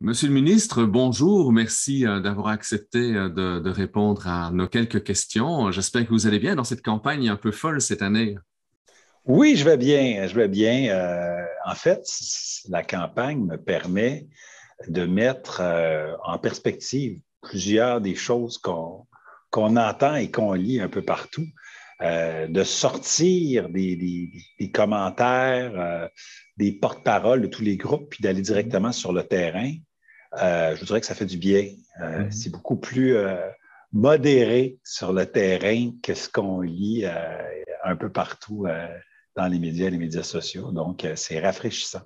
Monsieur le ministre, bonjour. Merci d'avoir accepté de répondre à nos quelques questions. J'espère que vous allez bien dans cette campagne un peu folle cette année. Oui, je vais bien, je vais bien. En fait, la campagne me permet de mettre en perspective plusieurs des choses qu'on entend et qu'on lit un peu partout, de sortir des commentaires, des porte-paroles de tous les groupes, puis d'aller directement sur le terrain. Je vous dirais que ça fait du bien. Mhm. C'est beaucoup plus modéré sur le terrain que ce qu'on lit un peu partout dans les médias sociaux. Donc, c'est rafraîchissant.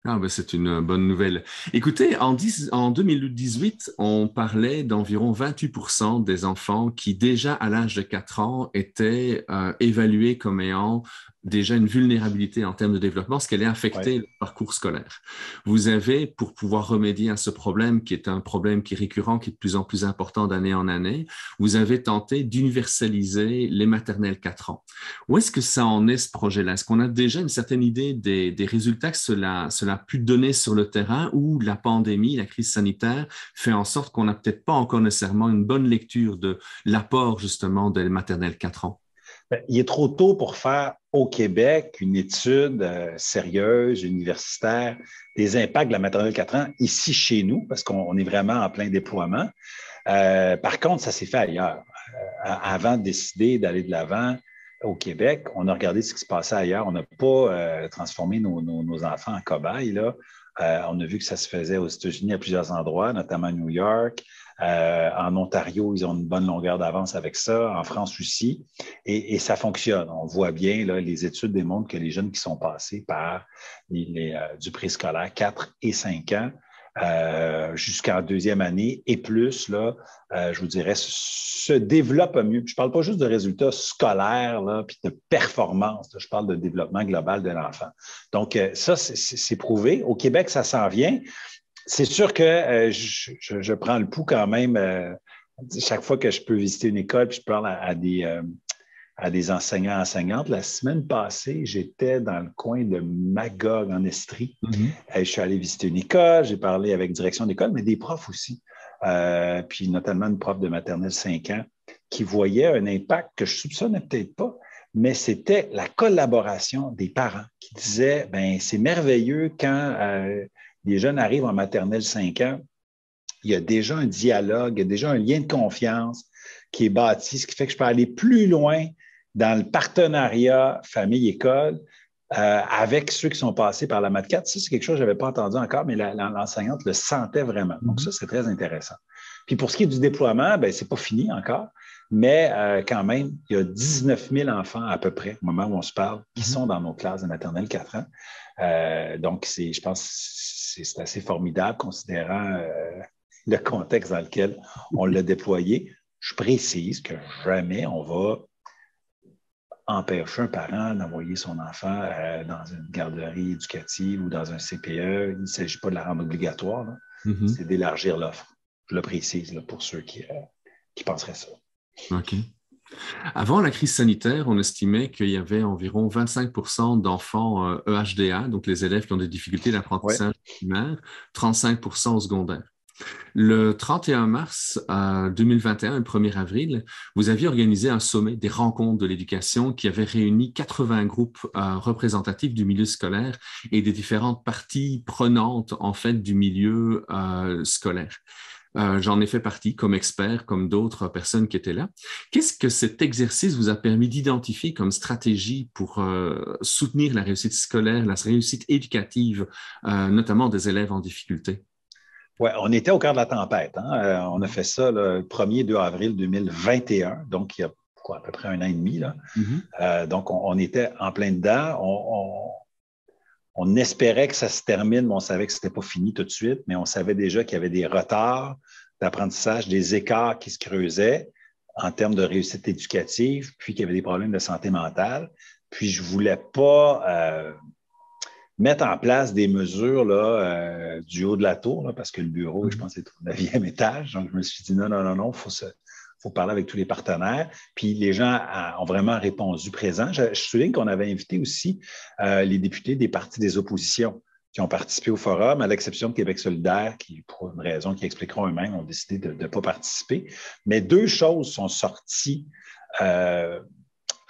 Ah, ben, c'est une bonne nouvelle. Écoutez, en 2018, on parlait d'environ 28% des enfants qui, déjà à l'âge de 4 ans, étaient évalués comme ayant déjà une vulnérabilité en termes de développement, ce qui allait Ouais. affecter le parcours scolaire. Vous avez, pour pouvoir remédier à ce problème, qui est un problème qui est récurrent, qui est de plus en plus important d'année en année, vous avez tenté d'universaliser les maternelles 4 ans. Où est-ce que ça en est, ce projet-là? Est-ce qu'on a déjà une certaine idée des résultats que cela a pu donner sur le terrain ou la pandémie, la crise sanitaire fait en sorte qu'on n'a peut-être pas encore nécessairement une bonne lecture de l'apport justement de maternelle 4 ans? Ben, il est trop tôt pour faire au Québec une étude sérieuse, universitaire, des impacts de la maternelle 4 ans ici chez nous, parce qu'on est vraiment en plein déploiement. Par contre, ça s'est fait ailleurs. Avant de décider d'aller de l'avant au Québec, on a regardé ce qui se passait ailleurs. On n'a pas transformé nos enfants en cobayes, là. On a vu que ça se faisait aux États-Unis à plusieurs endroits, notamment à New York. En Ontario, ils ont une bonne longueur d'avance avec ça. En France aussi. Et ça fonctionne. On voit bien, là, les études démontrent que les jeunes qui sont passés par du préscolaire 4 et 5 ans jusqu'en deuxième année et plus, là, je vous dirais, se développe mieux. Je ne parle pas juste de résultats scolaires, là, puis de performance. Là, je parle de développement global de l'enfant. Donc, ça, c'est prouvé. Au Québec, ça s'en vient. C'est sûr que je prends le pouls quand même. Chaque fois que je peux visiter une école, puis je parle à des enseignants, enseignantes. La semaine passée, j'étais dans le coin de Magog, en Estrie. Mhm. Je suis allé visiter une école, j'ai parlé avec direction d'école, mais des profs aussi. Puis notamment une prof de maternelle 5 ans qui voyait un impact que je soupçonnais peut-être pas, mais c'était la collaboration des parents qui disaient, ben c'est merveilleux quand les jeunes arrivent en maternelle 5 ans, il y a déjà un dialogue, il y a déjà un lien de confiance qui est bâti, ce qui fait que je peux aller plus loin dans le partenariat famille-école avec ceux qui sont passés par la MAT 4. Ça, c'est quelque chose que je n'avais pas entendu encore, mais l'enseignante le sentait vraiment. Donc, Mhm. ça, c'est très intéressant. Puis pour ce qui est du déploiement, ben, ce n'est pas fini encore, mais quand même, il y a 19 000 enfants à peu près, au moment où on se parle, qui Mhm. sont dans nos classes de maternelle 4 ans. Donc, je pense que c'est assez formidable considérant le contexte dans lequel on l'a déployé. Je précise que jamais on va empêcher un parent d'envoyer son enfant dans une garderie éducative ou dans un CPE. Il ne s'agit pas de la rendre obligatoire, là. Mhm. C'est d'élargir l'offre. Je le précise là, pour ceux qui penseraient ça. OK. Avant la crise sanitaire, on estimait qu'il y avait environ 25% d'enfants EHDA, donc les élèves qui ont des difficultés Oui, d'apprentissage primaire, 35% au secondaire. Le 31 mars 2021 et le 1er avril, vous aviez organisé un sommet des rencontres de l'éducation qui avait réuni 80 groupes représentatifs du milieu scolaire et des différentes parties prenantes en fait du milieu scolaire. J'en ai fait partie comme expert, comme d'autres personnes qui étaient là. Qu'est-ce que cet exercice vous a permis d'identifier comme stratégie pour soutenir la réussite scolaire, la réussite éducative, notamment des élèves en difficulté? ouais, on était au cœur de la tempête. Hein? On a fait ça le 1er 2 avril 2021, donc il y a quoi, à peu près un an et demi. Là. Mhm. Donc, on était en plein dedans. On espérait que ça se termine, mais on savait que ce n'était pas fini tout de suite, mais on savait déjà qu'il y avait des retards d'apprentissage, des écarts qui se creusaient en termes de réussite éducative, puis qu'il y avait des problèmes de santé mentale. Puis je ne voulais pas mettre en place des mesures là, du haut de la tour, là, parce que le bureau, je Mhm. pense, est au 9e étage. Donc, je me suis dit non, non, non, non, faut parler avec tous les partenaires. Puis les gens ont vraiment répondu présent. Je souligne qu'on avait invité aussi les députés des partis des oppositions. qui ont participé au forum, à l'exception de Québec solidaire, qui, pour une raison qu'ils expliqueront eux-mêmes, ont décidé de ne pas participer. Mais deux choses sont sorties, je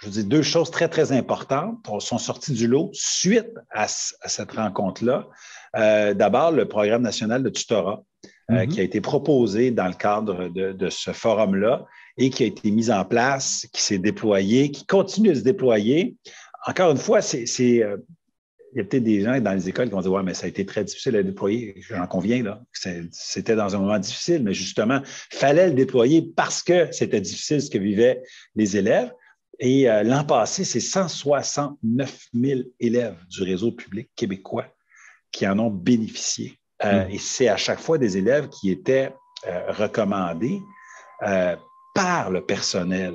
veux dire, deux choses très, très importantes sont sorties du lot suite à cette rencontre-là. D'abord, le programme national de tutorat, qui a été proposé dans le cadre de ce forum-là et qui a été mis en place, qui s'est déployé, qui continue de se déployer. Encore une fois, il y a peut-être des gens dans les écoles qui vont dire « Ouais, mais ça a été très difficile à déployer. » J'en conviens, là. C'était dans un moment difficile, mais justement, il fallait le déployer parce que c'était difficile ce que vivaient les élèves. Et l'an passé, c'est 169 000 élèves du réseau public québécois qui en ont bénéficié. Et c'est à chaque fois des élèves qui étaient recommandés par le personnel,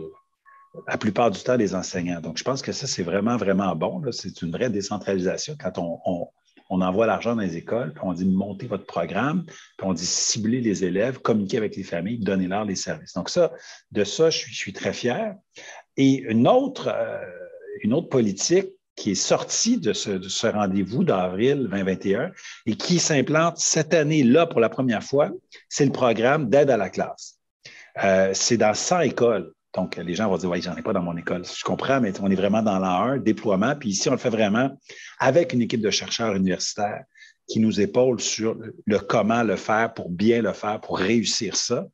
la plupart du temps des enseignants. Donc, je pense que ça, c'est vraiment, vraiment bon. C'est une vraie décentralisation quand on envoie l'argent dans les écoles, puis on dit montez votre programme, puis on dit cibler les élèves, communiquer avec les familles, donnez-leur les services. Donc, de ça, je suis très fier. Et une autre politique qui est sortie de ce rendez-vous d'avril 2021 et qui s'implante cette année-là pour la première fois, c'est le programme d'aide à la classe. C'est dans 100 écoles. Donc, les gens vont dire « Oui, j'en ai pas dans mon école. » Je comprends, mais on est vraiment dans l'an 1, déploiement. Puis ici, on le fait vraiment avec une équipe de chercheurs universitaires qui nous épaule sur le comment le faire pour bien le faire, pour réussir ça.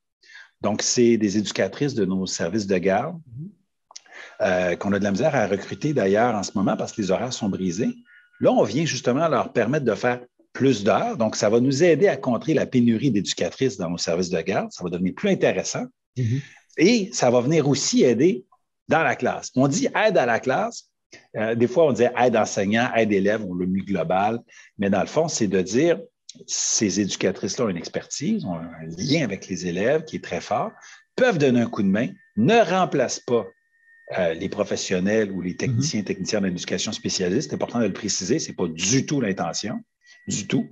Donc, c'est des éducatrices de nos services de garde qu'on a de la misère à recruter d'ailleurs en ce moment parce que les horaires sont brisés. Là, on vient justement leur permettre de faire plus d'heures. Donc, ça va nous aider à contrer la pénurie d'éducatrices dans nos services de garde. Ça va devenir plus intéressant. Et ça va venir aussi aider dans la classe. On dit aide à la classe. Des fois, on dit aide enseignant, aide élève, on le met global. Mais dans le fond, c'est de dire ces éducatrices-là ont une expertise, ont un lien avec les élèves qui est très fort, peuvent donner un coup de main, ne remplacent pas les professionnels ou les techniciens et techniciennes d'éducation spécialistes. C'est important de le préciser, ce n'est pas du tout l'intention, du tout.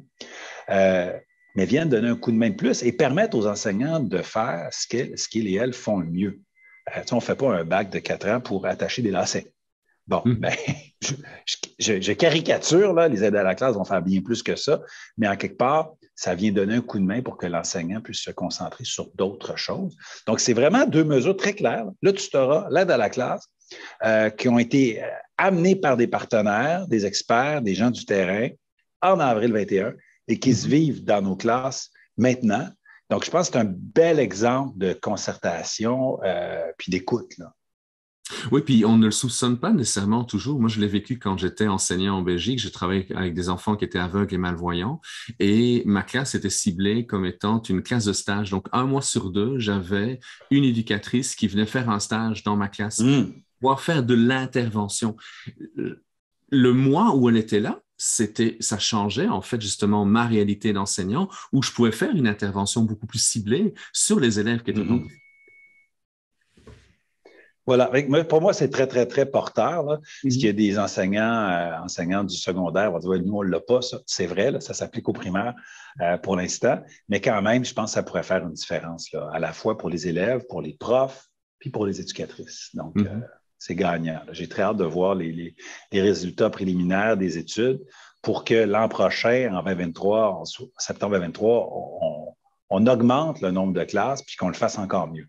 Mais viennent donner un coup de main de plus et permettre aux enseignants de faire ce qu'ils et elles font le mieux. On ne fait pas un bac de 4 ans pour attacher des lacets. Bon, ben, je caricature, là, les aides à la classe vont faire bien plus que ça, mais en quelque part, ça vient donner un coup de main pour que l'enseignant puisse se concentrer sur d'autres choses. Donc, c'est vraiment deux mesures très claires, le tutorat, l'aide à la classe, qui ont été amenées par des partenaires, des experts, des gens du terrain en avril 21 et qui se vivent dans nos classes maintenant. Donc, je pense que c'est un bel exemple de concertation puis d'écoute, là. Oui, puis on ne le soupçonne pas nécessairement toujours. Moi, je l'ai vécu quand j'étais enseignant en Belgique. J'ai travaillé avec des enfants qui étaient aveugles et malvoyants et ma classe était ciblée comme étant une classe de stage. Donc, 1 mois sur 2, j'avais une éducatrice qui venait faire un stage dans ma classe, pouvoir faire de l'intervention. Le mois où elle était là, ça changeait en fait justement ma réalité d'enseignant où je pouvais faire une intervention beaucoup plus ciblée sur les élèves qui étaient dans. Voilà. Pour moi, c'est très, très, très porteur. Là, parce qu'il y a des enseignants du secondaire vont dire ouais, nous, on ne l'a pas, ça. C'est vrai, là, ça s'applique au primaire pour l'instant. Mais quand même, je pense que ça pourrait faire une différence, là, à la fois pour les élèves, pour les profs, puis pour les éducatrices. Donc, c'est gagnant. J'ai très hâte de voir les résultats préliminaires des études pour que l'an prochain, en septembre 2023, on augmente le nombre de classes puis qu'on le fasse encore mieux.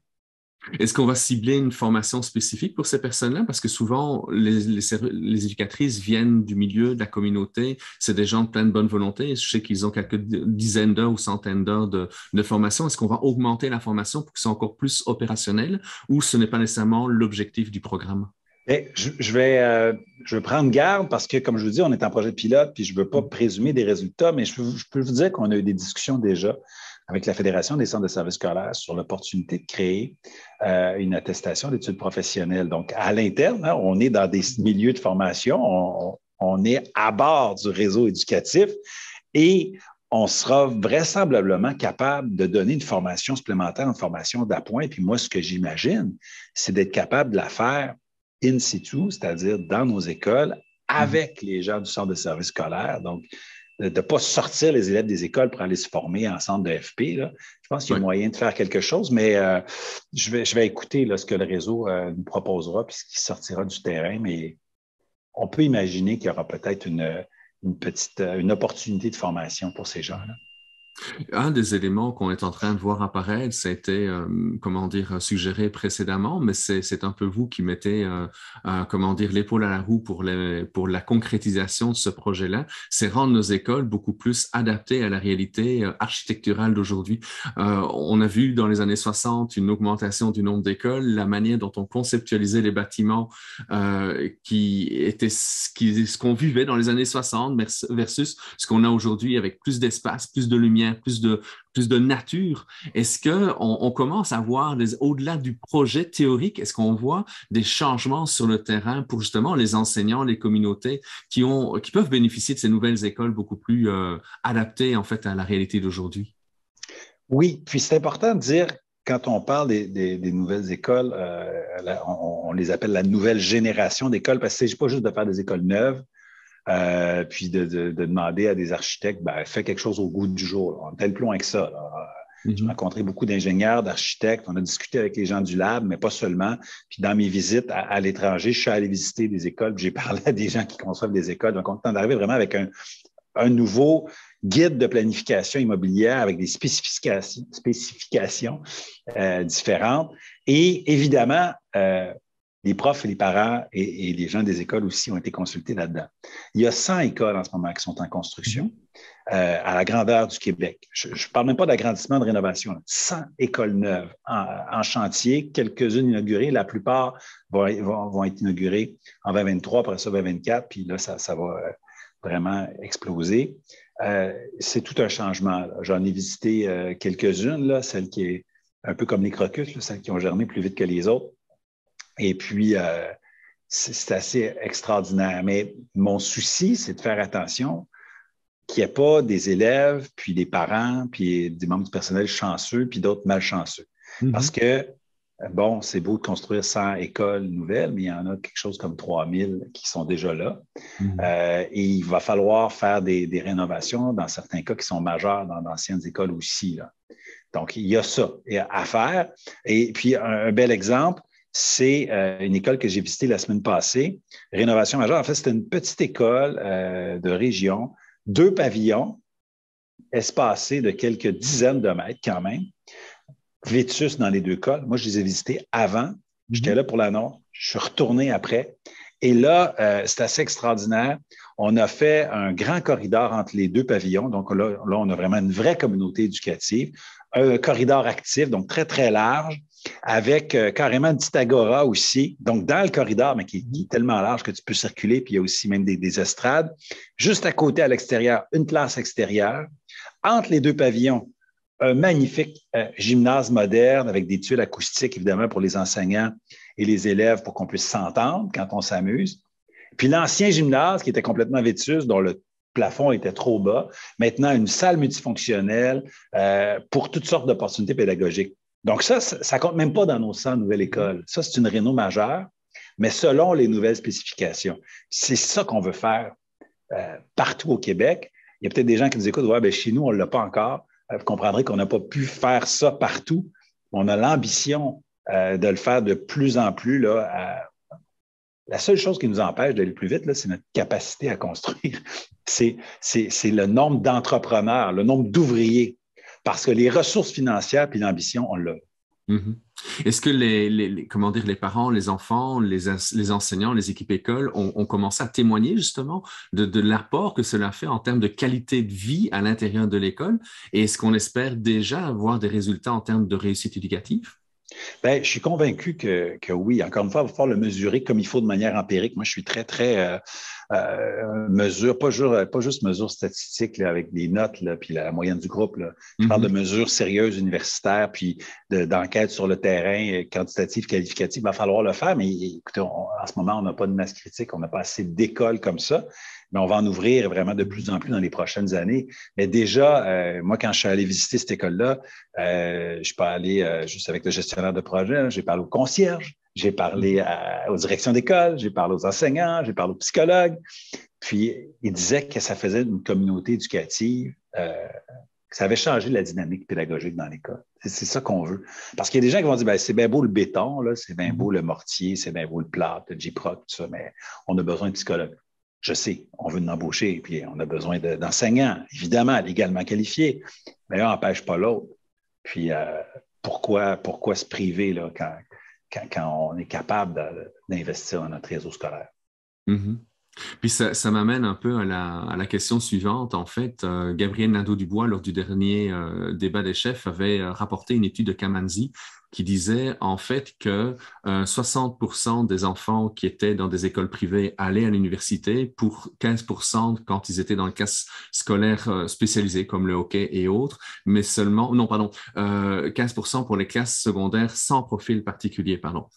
Est-ce qu'on va cibler une formation spécifique pour ces personnes-là? Parce que souvent, les éducatrices viennent du milieu, de la communauté. C'est des gens de pleine bonne volonté. Je sais qu'ils ont quelques dizaines d'heures ou centaines d'heures de formation. Est-ce qu'on va augmenter la formation pour qu'ils soient encore plus opérationnels ou ce n'est pas nécessairement l'objectif du programme? Je vais prendre garde parce que, comme je vous dis, on est en projet pilote puis je ne veux pas présumer des résultats, mais je peux vous dire qu'on a eu des discussions déjà avec la Fédération des centres de services scolaires sur l'opportunité de créer une attestation d'études professionnelles. Donc, à l'interne, hein, on est dans des milieux de formation, on est à bord du réseau éducatif et on sera vraisemblablement capable de donner une formation supplémentaire, une formation d'appoint. Puis moi, ce que j'imagine, c'est d'être capable de la faire in situ, c'est-à-dire dans nos écoles, avec les gens du centre de services scolaires. Donc, de ne pas sortir les élèves des écoles pour aller se former en centre de FP. Là. Je pense qu'il y a moyen de faire quelque chose, mais je vais écouter là, ce que le réseau nous proposera puis ce qui sortira du terrain, mais on peut imaginer qu'il y aura peut-être une une opportunité de formation pour ces gens-là. Un des éléments qu'on est en train de voir apparaître, c'était, comment dire, suggéré précédemment, mais c'est un peu vous qui mettez, comment dire, l'épaule à la roue pour la concrétisation de ce projet-là, c'est rendre nos écoles beaucoup plus adaptées à la réalité architecturale d'aujourd'hui. On a vu dans les années 60 une augmentation du nombre d'écoles, la manière dont on conceptualisait les bâtiments qui était ce qu'on vivait dans les années 60 versus ce qu'on a aujourd'hui avec plus d'espace, plus de lumière, plus de nature. Est-ce qu'on commence à voir, au-delà du projet théorique, est-ce qu'on voit des changements sur le terrain pour justement les enseignants, les communautés qui peuvent bénéficier de ces nouvelles écoles beaucoup plus adaptées en fait à la réalité d'aujourd'hui? Oui, puis c'est important de dire, quand on parle des nouvelles écoles, on les appelle la nouvelle génération d'écoles, parce que c'est pas juste de faire des écoles neuves, puis de demander à des architectes, fais quelque chose au goût du jour. On est allé plus loin que ça. J'ai rencontré beaucoup d'ingénieurs, d'architectes. On a discuté avec les gens du lab, mais pas seulement. Puis dans mes visites à l'étranger, je suis allé visiter des écoles. J'ai parlé à des gens qui conçoivent des écoles. Donc, on est d'arriver vraiment avec un nouveau guide de planification immobilière avec des spécifications différentes. Et évidemment, les profs et les parents et les gens des écoles aussi ont été consultés là-dedans. Il y a 100 écoles en ce moment qui sont en construction à la grandeur du Québec. Je ne parle même pas d'agrandissement, de rénovation. Là. 100 écoles neuves en chantier, quelques-unes inaugurées. La plupart vont être inaugurées en 2023, après ça 2024, puis là, ça va vraiment exploser. C'est tout un changement. J'en ai visité quelques-unes, là, celles qui est un peu comme les crocus, là, celles qui ont germé plus vite que les autres. Et puis, c'est assez extraordinaire. Mais mon souci, c'est de faire attention qu'il n'y ait pas des élèves, puis des parents, puis des membres du personnel chanceux, puis d'autres malchanceux. Parce que, bon, c'est beau de construire 100 écoles nouvelles, mais il y en a quelque chose comme 3000 qui sont déjà là. Et il va falloir faire des rénovations, dans certains cas qui sont majeurs dans d'anciennes écoles aussi, là. Donc, il y a ça à faire. Et puis, un bel exemple, c'est une école que j'ai visitée la semaine passée, rénovation majeure. En fait, c'était une petite école de région, 2 pavillons, espacés de quelques dizaines de mètres quand même, vétus dans les 2 cas. Moi, je les ai visités avant. J'étais là pour l'annonce. Je suis retourné après. Et là, c'est assez extraordinaire. On a fait un grand corridor entre les 2 pavillons. Donc là, on a vraiment une vraie communauté éducative. Un corridor actif, donc très, très large, avec carrément une petite agora aussi. Donc, dans le corridor, mais qui est tellement large que tu peux circuler, puis il y a aussi même des estrades. Juste à côté, à l'extérieur, une classe extérieure. Entre les 2 pavillons, un magnifique gymnase moderne avec des tuiles acoustiques, évidemment, pour les enseignants et les élèves pour qu'on puisse s'entendre quand on s'amuse. Puis l'ancien gymnase qui était complètement vétuste, dont le plafond était trop bas, maintenant une salle multifonctionnelle pour toutes sortes d'opportunités pédagogiques. Donc ça ne compte même pas dans nos 100 nouvelles écoles. Ça, c'est une réno majeure, mais selon les nouvelles spécifications. C'est ça qu'on veut faire partout au Québec. Il y a peut-être des gens qui nous écoutent, ouais, chez nous, on ne l'a pas encore. Vous comprendrez qu'on n'a pas pu faire ça partout. On a l'ambition de le faire de plus en plus. Là, la seule chose qui nous empêche d'aller plus vite, là, c'est notre capacité à construire. C'est le nombre d'entrepreneurs, le nombre d'ouvriers. Parce que les ressources financières puis l'ambition, on l'a. Est-ce que les parents, les enfants, les enseignants, les équipes écoles ont commencé à témoigner justement de l'apport que cela fait en termes de qualité de vie à l'intérieur de l'école? Et est-ce qu'on espère déjà avoir des résultats en termes de réussite éducative? Bien, je suis convaincu que oui. Encore une fois, il va falloir le mesurer comme il faut de manière empirique. Moi, je suis très, très mesure, pas juste mesure statistique là, avec des notes là, puis la moyenne du groupe. Là. Je parle de mesures sérieuses universitaires, puis d'enquêtes sur le terrain, quantitatives, qualificatives. Il va falloir le faire, mais écoutez, en ce moment, on n'a pas de masse critique, on n'a pas assez d'écoles comme ça. Mais on va en ouvrir vraiment de plus en plus dans les prochaines années. Mais déjà, moi, quand je suis allé visiter cette école-là, je suis pas allé juste avec le gestionnaire de projet, hein, j'ai parlé au concierge, j'ai parlé aux directions d'école, j'ai parlé aux enseignants, j'ai parlé aux psychologues. Puis, il disait que ça faisait une communauté éducative, que ça avait changé la dynamique pédagogique dans l'école. C'est ça qu'on veut. Parce qu'il y a des gens qui vont dire, c'est bien beau le béton, là, c'est bien beau le mortier, c'est bien beau le plâtre, le J-Proc, tout ça, mais on a besoin de psychologues. Je sais, on veut embaucher, puis on a besoin d'enseignants, évidemment, légalement qualifiés, mais l'un n'empêche pas l'autre. Puis pourquoi se priver là, quand on est capable d'investir dans notre réseau scolaire? Mhm. Puis ça m'amène un peu à la question suivante. En fait, Gabriel Nadeau-Dubois, lors du dernier débat des chefs, avait rapporté une étude de Kamanzi qui disait en fait que 60% des enfants qui étaient dans des écoles privées allaient à l'université, pour 15% quand ils étaient dans le cas scolaire spécialisé comme le hockey et autres, mais seulement, non, pardon, 15% pour les classes secondaires sans profil particulier, pardon.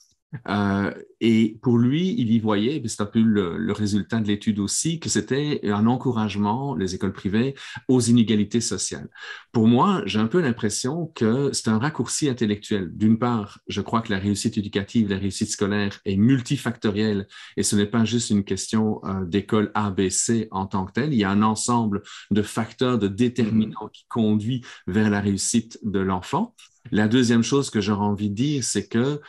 Et pour lui, il y voyait, c'est un peu le résultat de l'étude aussi, que c'était un encouragement, les écoles privées, aux inégalités sociales. Pour moi, j'ai un peu l'impression que c'est un raccourci intellectuel. D'une part, je crois que la réussite éducative, la réussite scolaire est multifactorielle et ce n'est pas juste une question d'école A, B, C en tant que telle. Il y a un ensemble de facteurs, de déterminants qui conduit vers la réussite de l'enfant. La deuxième chose que j'aurais envie de dire, c'est que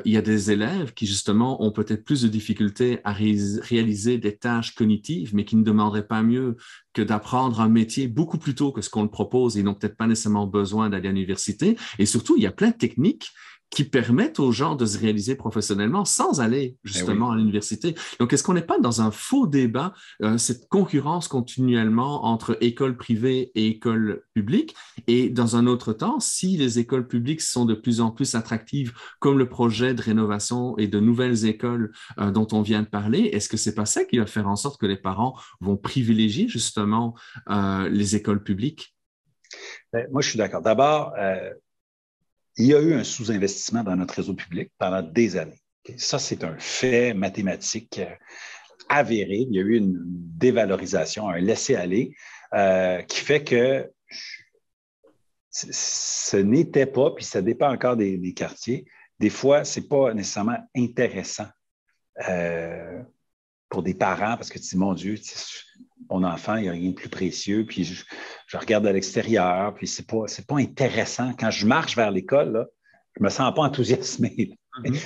il y a des élèves qui, justement, ont peut-être plus de difficultés à réaliser des tâches cognitives, mais qui ne demanderaient pas mieux que d'apprendre un métier beaucoup plus tôt que ce qu'on le propose. Ils n'ont peut-être pas nécessairement besoin d'aller à l'université. Et surtout, il y a plein de techniques qui permettent aux gens de se réaliser professionnellement sans aller justement à l'université. Donc, est-ce qu'on n'est pas dans un faux débat, cette concurrence continuellement entre écoles privées et écoles publiques? Et dans un autre temps, si les écoles publiques sont de plus en plus attractives, comme le projet de rénovation et de nouvelles écoles dont on vient de parler, est-ce que c'est pas ça qui va faire en sorte que les parents vont privilégier justement les écoles publiques? Bien, moi, je suis d'accord. D'abord, il y a eu un sous-investissement dans notre réseau public pendant des années. Ça, c'est un fait mathématique avéré. Il y a eu une dévalorisation, un laisser-aller qui fait que ce n'était pas, puis ça dépend encore des quartiers, des fois, ce n'est pas nécessairement intéressant pour des parents parce que tu dis, mon Dieu, mon enfant, il n'y a rien de plus précieux, puis je regarde à l'extérieur, puis c'est pas intéressant. Quand je marche vers l'école, là, je ne me sens pas enthousiasmé.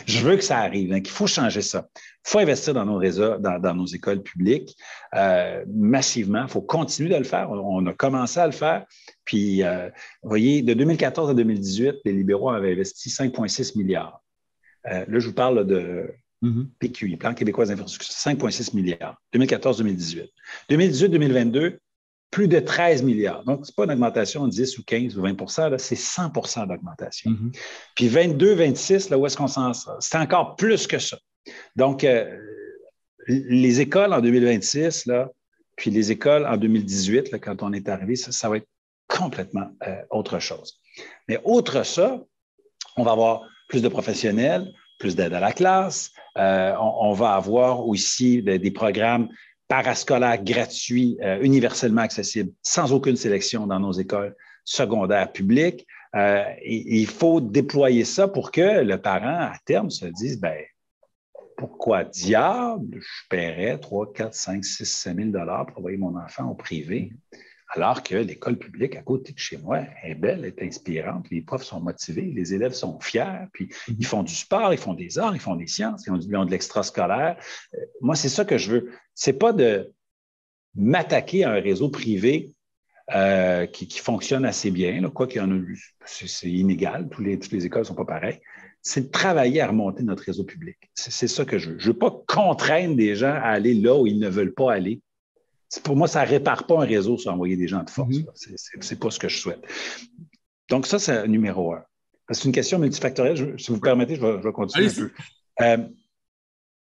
Je veux que ça arrive. Donc, il faut changer ça. Il faut investir dans nos réseaux, dans nos écoles publiques massivement. Il faut continuer de le faire. On a commencé à le faire. Puis, vous voyez, de 2014 à 2018, les libéraux avaient investi 5,6 milliards. Là, je vous parle de PQI, Plan québécois d'infrastructure, 5,6 milliards, 2014-2018. 2018-2022, plus de 13 milliards. Donc, ce n'est pas une augmentation de 10 ou 15 ou 20 là, c'est 100 d'augmentation. Puis 22-26, là, où est-ce qu'on s'en sort? C'est encore plus que ça. Donc, les écoles en 2026, là, puis les écoles en 2018, là, quand on est arrivé, ça va être complètement autre chose. Mais outre ça, on va avoir plus de professionnels, plus d'aide à la classe. On va avoir aussi des programmes parascolaires gratuits, universellement accessibles, sans aucune sélection dans nos écoles secondaires publiques. Il faut déployer ça pour que le parent, à terme, se dise, bien, pourquoi diable je paierais 3, 4, 5, 6, 7 000 pour envoyer mon enfant au privé, alors que l'école publique à côté de chez moi est belle, est inspirante, les profs sont motivés, les élèves sont fiers, puis ils font du sport, ils font des arts, ils font des sciences, ils ont de l'extrascolaire. Moi, c'est ça que je veux. C'est pas de m'attaquer à un réseau privé qui fonctionne assez bien, là, quoi qu'il y en a eu, c'est inégal, toutes les écoles ne sont pas pareilles. C'est de travailler à remonter notre réseau public. C'est ça que je veux. Je ne veux pas contraindre des gens à aller là où ils ne veulent pas aller. Pour moi, ça ne répare pas un réseau sur envoyer des gens de force. C'est pas ce que je souhaite. Donc, ça, c'est numéro un. C'est une question multifactorielle. Si vous permettez, je vais continuer un peu.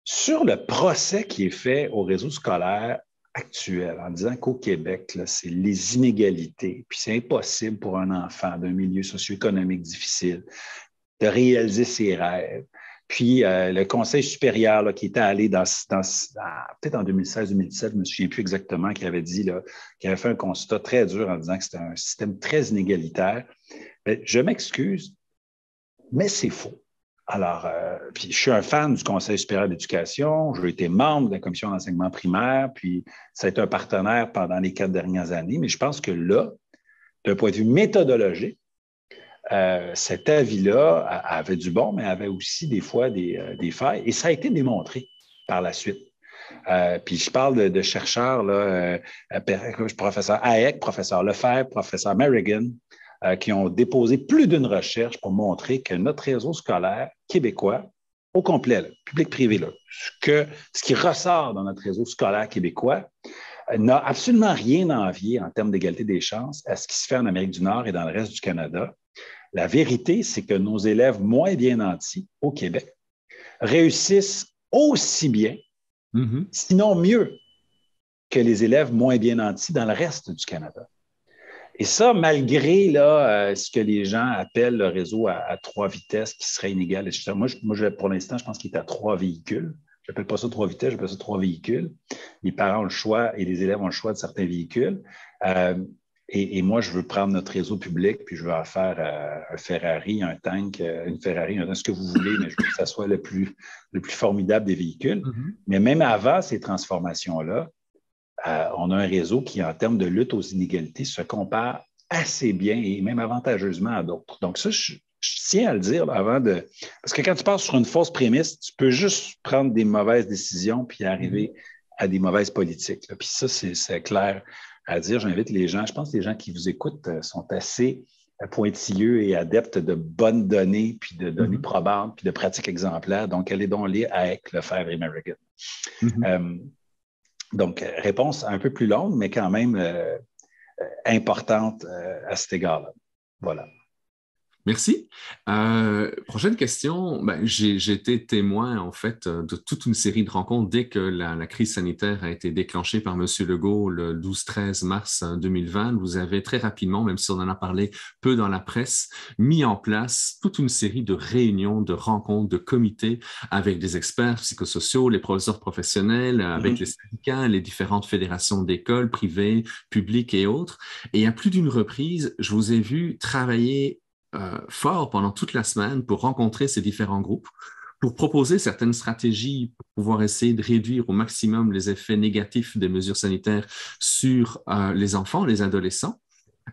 Sur le procès qui est fait au réseau scolaire actuel, en disant qu'au Québec, là, c'est les inégalités, puis c'est impossible pour un enfant d'un milieu socio-économique difficile de réaliser ses rêves. Puis le Conseil supérieur là, qui était allé peut-être en 2016-2017, je ne me souviens plus exactement, qui avait dit, là, qui avait fait un constat très dur en disant que c'était un système très inégalitaire. Bien, je m'excuse, mais c'est faux. Alors, puis je suis un fan du Conseil supérieur d'éducation, j'ai été membre de la commission d'enseignement primaire, puis ça a été un partenaire pendant les 4 dernières années, mais je pense que là, d'un point de vue méthodologique, cet avis-là avait du bon, mais avait aussi des fois des failles. Et ça a été démontré par la suite. Puis je parle de chercheurs, là, professeur Hayek, professeur Lefebvre, professeur Merrigan, qui ont déposé plus d'une recherche pour montrer que notre réseau scolaire québécois, au complet, là, public-privé, là, ce qui ressort dans notre réseau scolaire québécois, n'a absolument rien à envier en termes d'égalité des chances à ce qui se fait en Amérique du Nord et dans le reste du Canada. La vérité, c'est que nos élèves moins bien nantis au Québec réussissent aussi bien, sinon mieux, que les élèves moins bien nantis dans le reste du Canada. Et ça, malgré là, ce que les gens appellent le réseau à 3 vitesses qui serait inégal, etc. Moi, pour l'instant, je pense qu'il est à 3 véhicules. Je n'appelle pas ça 3 vitesses, j'appelle ça 3 véhicules. Les parents ont le choix et les élèves ont le choix de certains véhicules. Et moi, je veux prendre notre réseau public, puis je veux en faire un Ferrari, un tank, une Ferrari, ce que vous voulez, mais je veux que ça soit le plus formidable des véhicules. Mais même avant ces transformations-là, on a un réseau qui, en termes de lutte aux inégalités, se compare assez bien et même avantageusement à d'autres. Donc ça, je tiens à le dire là, avant de... Parce que quand tu pars sur une fausse prémisse, tu peux juste prendre des mauvaises décisions puis arriver à des mauvaises politiques. Là. Puis ça, c'est clair à dire. J'invite les gens, je pense que les gens qui vous écoutent sont assez pointilleux et adeptes de bonnes données, puis de données probantes, puis de pratiques exemplaires. Donc, allez donc lire Hayek, Lefebvre et Merrigan. Donc, réponse un peu plus longue, mais quand même importante à cet égard-là. Voilà. Merci. Prochaine question. J'ai été témoin, en fait, de toute une série de rencontres dès que la crise sanitaire a été déclenchée par M. Legault le 12-13 mars 2020. Vous avez très rapidement, même si on en a parlé peu dans la presse, mis en place toute une série de réunions, de rencontres, de comités avec des experts psychosociaux, les professeurs professionnels, avec les syndicats, les différentes fédérations d'écoles privées, publiques et autres. Et à plus d'une reprise, je vous ai vu travailler fort pendant toute la semaine pour rencontrer ces différents groupes, pour proposer certaines stratégies pour pouvoir essayer de réduire au maximum les effets négatifs des mesures sanitaires sur les enfants, les adolescents.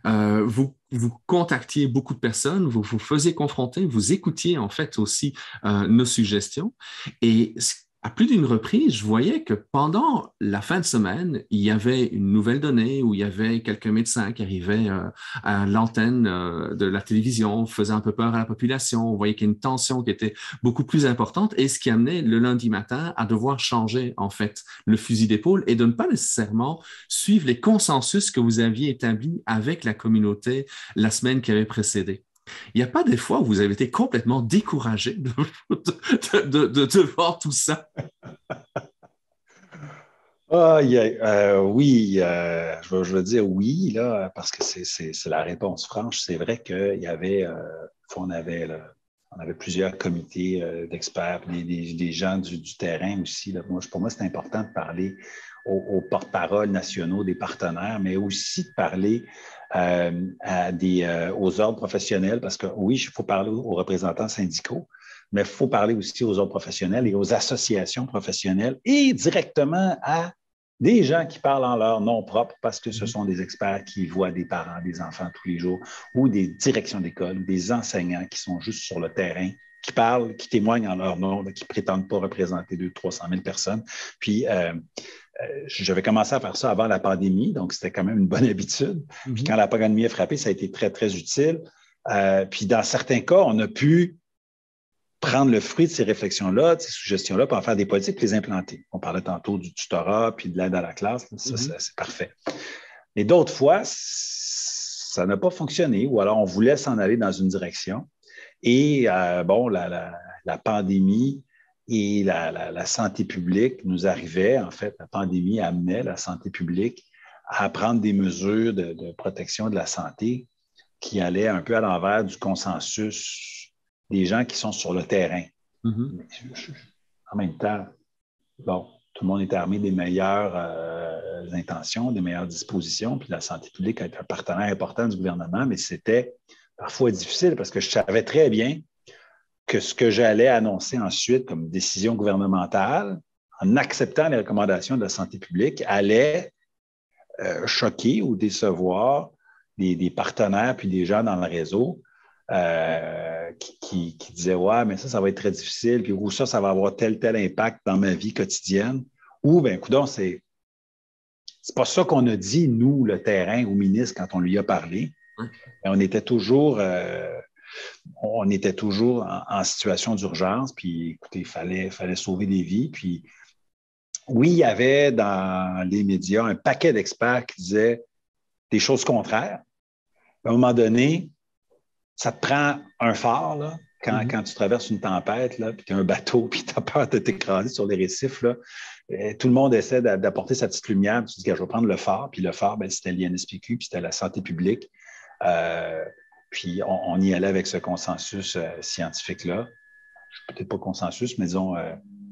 Vous contactiez beaucoup de personnes, vous vous faisiez confronter, vous écoutiez en fait aussi nos suggestions. Et à plus d'une reprise, je voyais que pendant la fin de semaine, il y avait une nouvelle donnée où il y avait quelques médecins qui arrivaient à l'antenne de la télévision, faisaient un peu peur à la population. On voyait qu'il y a une tension qui était beaucoup plus importante et ce qui amenait le lundi matin à devoir changer en fait le fusil d'épaule et de ne pas nécessairement suivre les consensus que vous aviez établis avec la communauté la semaine qui avait précédé. Il n'y a pas des fois où vous avez été complètement découragé de voir tout ça? Oui, je veux dire oui, là, parce que c'est la réponse franche. C'est vrai qu'il y avait, on avait plusieurs comités d'experts, des gens du terrain aussi. Là. Pour moi, c'est important de parler aux porte-parole nationaux des partenaires, mais aussi de parler aux ordres professionnels, parce que oui, il faut parler aux représentants syndicaux, mais il faut parler aussi aux ordres professionnels et aux associations professionnelles et directement à des gens qui parlent en leur nom propre parce que ce sont des experts qui voient des parents, des enfants tous les jours ou des directions d'école ou des enseignants qui sont juste sur le terrain, qui parlent, qui témoignent en leur nom, qui ne prétendent pas représenter 200 000 300 000 personnes. Puis, j'avais commencé à faire ça avant la pandémie, donc c'était quand même une bonne habitude. Puis quand la pandémie a frappé, ça a été très, très utile. Puis dans certains cas, on a pu prendre le fruit de ces réflexions-là, de ces suggestions-là, pour en faire des politiques, les implanter. On parlait tantôt du tutorat, puis de l'aide à la classe. Ça, c'est parfait. Mais d'autres fois, ça n'a pas fonctionné, ou alors on voulait s'en aller dans une direction. Et la pandémie et la santé publique nous arrivaient, en fait, la pandémie amenait la santé publique à prendre des mesures de protection de la santé qui allaient un peu à l'envers du consensus des gens qui sont sur le terrain. Mais en même temps, bon, tout le monde est armé des meilleures intentions, des meilleures dispositions, puis la santé publique est un partenaire important du gouvernement, mais c'était parfois difficile parce que je savais très bien que ce que j'allais annoncer ensuite comme décision gouvernementale, en acceptant les recommandations de la santé publique, allait choquer ou décevoir des partenaires puis des gens dans le réseau qui disaient « Ouais, mais ça va être très difficile, puis ou ça va avoir tel impact dans ma vie quotidienne. » Ou, bien, coudonc, c'est pas ça qu'on a dit, nous, le terrain, au ministre, quand on lui a parlé. Ouais. On était toujours en situation d'urgence, puis écoutez, il fallait sauver des vies. Puis oui, il y avait dans les médias un paquet d'experts qui disaient des choses contraires. À un moment donné, ça te prend un phare, là, quand tu traverses une tempête, là, puis tu as un bateau, puis tu as peur de t'écraser sur les récifs. Là, tout le monde essaie d'apporter sa petite lumière. Puis tu te dis, je vais prendre le phare. Puis le phare, ben, c'était l'INSPQ, puis c'était la santé publique. Puis on y allait avec ce consensus scientifique-là. Peut-être pas consensus, mais disons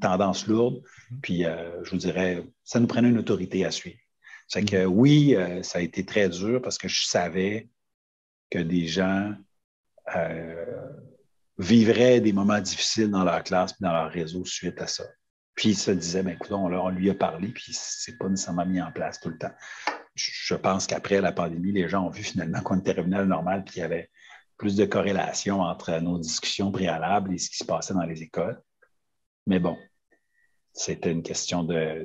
tendance lourde. Puis je vous dirais, ça nous prenait une autorité à suivre. C'est que oui, ça a été très dur parce que je savais que des gens vivraient des moments difficiles dans leur classe et dans leur réseau suite à ça. Puis ils se disaient, ben écoute, on lui a parlé, puis c'est pas nécessairement mis en place tout le temps. Je pense qu'après la pandémie, les gens ont vu finalement qu'on était revenu à la normale, puis qu'il y avait plus de corrélation entre nos discussions préalables et ce qui se passait dans les écoles. Mais bon, c'était une question de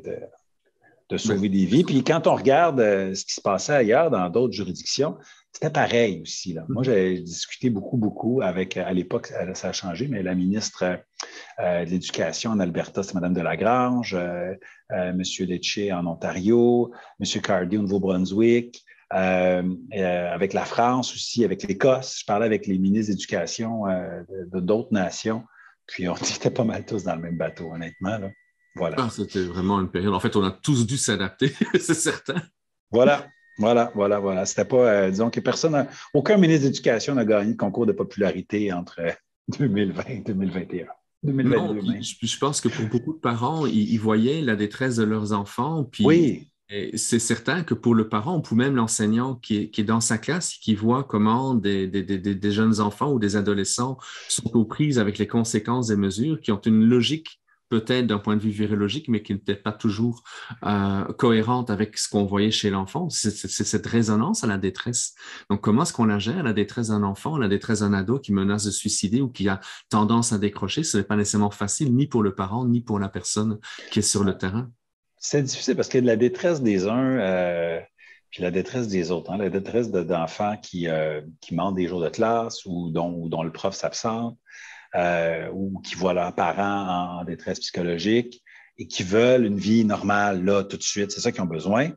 sauver des vies. Puis quand on regarde ce qui se passait ailleurs dans d'autres juridictions, c'était pareil aussi. Là. Moi, j'ai discuté beaucoup avec, à l'époque, ça a changé, mais la ministre de l'Éducation en Alberta, c'est Mme Delagrange, M. Lecce en Ontario, M. Cardy au Nouveau-Brunswick, avec la France aussi, avec l'Écosse. Je parlais avec les ministres d'éducation de d'autres nations, puis on était pas mal tous dans le même bateau, honnêtement. Là. Voilà. Ah, c'était vraiment une période. En fait, on a tous dû s'adapter, c'est certain. Voilà. C'était pas, disons que aucun ministre d'éducation n'a gagné le concours de popularité entre 2020 et 2021. 2022 Non, je pense que pour beaucoup de parents, ils voyaient la détresse de leurs enfants, puis oui. c'est certain que pour le parent, ou pour même l'enseignant qui est dans sa classe, qui voit comment des jeunes enfants ou des adolescents sont aux prises avec les conséquences des mesures, qui ont une logique peut-être d'un point de vue virologique, mais qui n'est peut-être pas toujours cohérente avec ce qu'on voyait chez l'enfant. C'est cette résonance à la détresse. Donc, comment est-ce qu'on la gère, la détresse d'un enfant, la détresse d'un ado qui menace de suicider ou qui a tendance à décrocher? Ce n'est pas nécessairement facile, ni pour le parent, ni pour la personne qui est sur le terrain. C'est difficile parce qu'il y a de la détresse des uns puis la détresse des autres. Hein? La détresse d'enfants qui manquent des jours de classe ou dont le prof s'absente. Ou qui voient leurs parents en détresse psychologique et qui veulent une vie normale, là, tout de suite. C'est ça qu'ils ont besoin.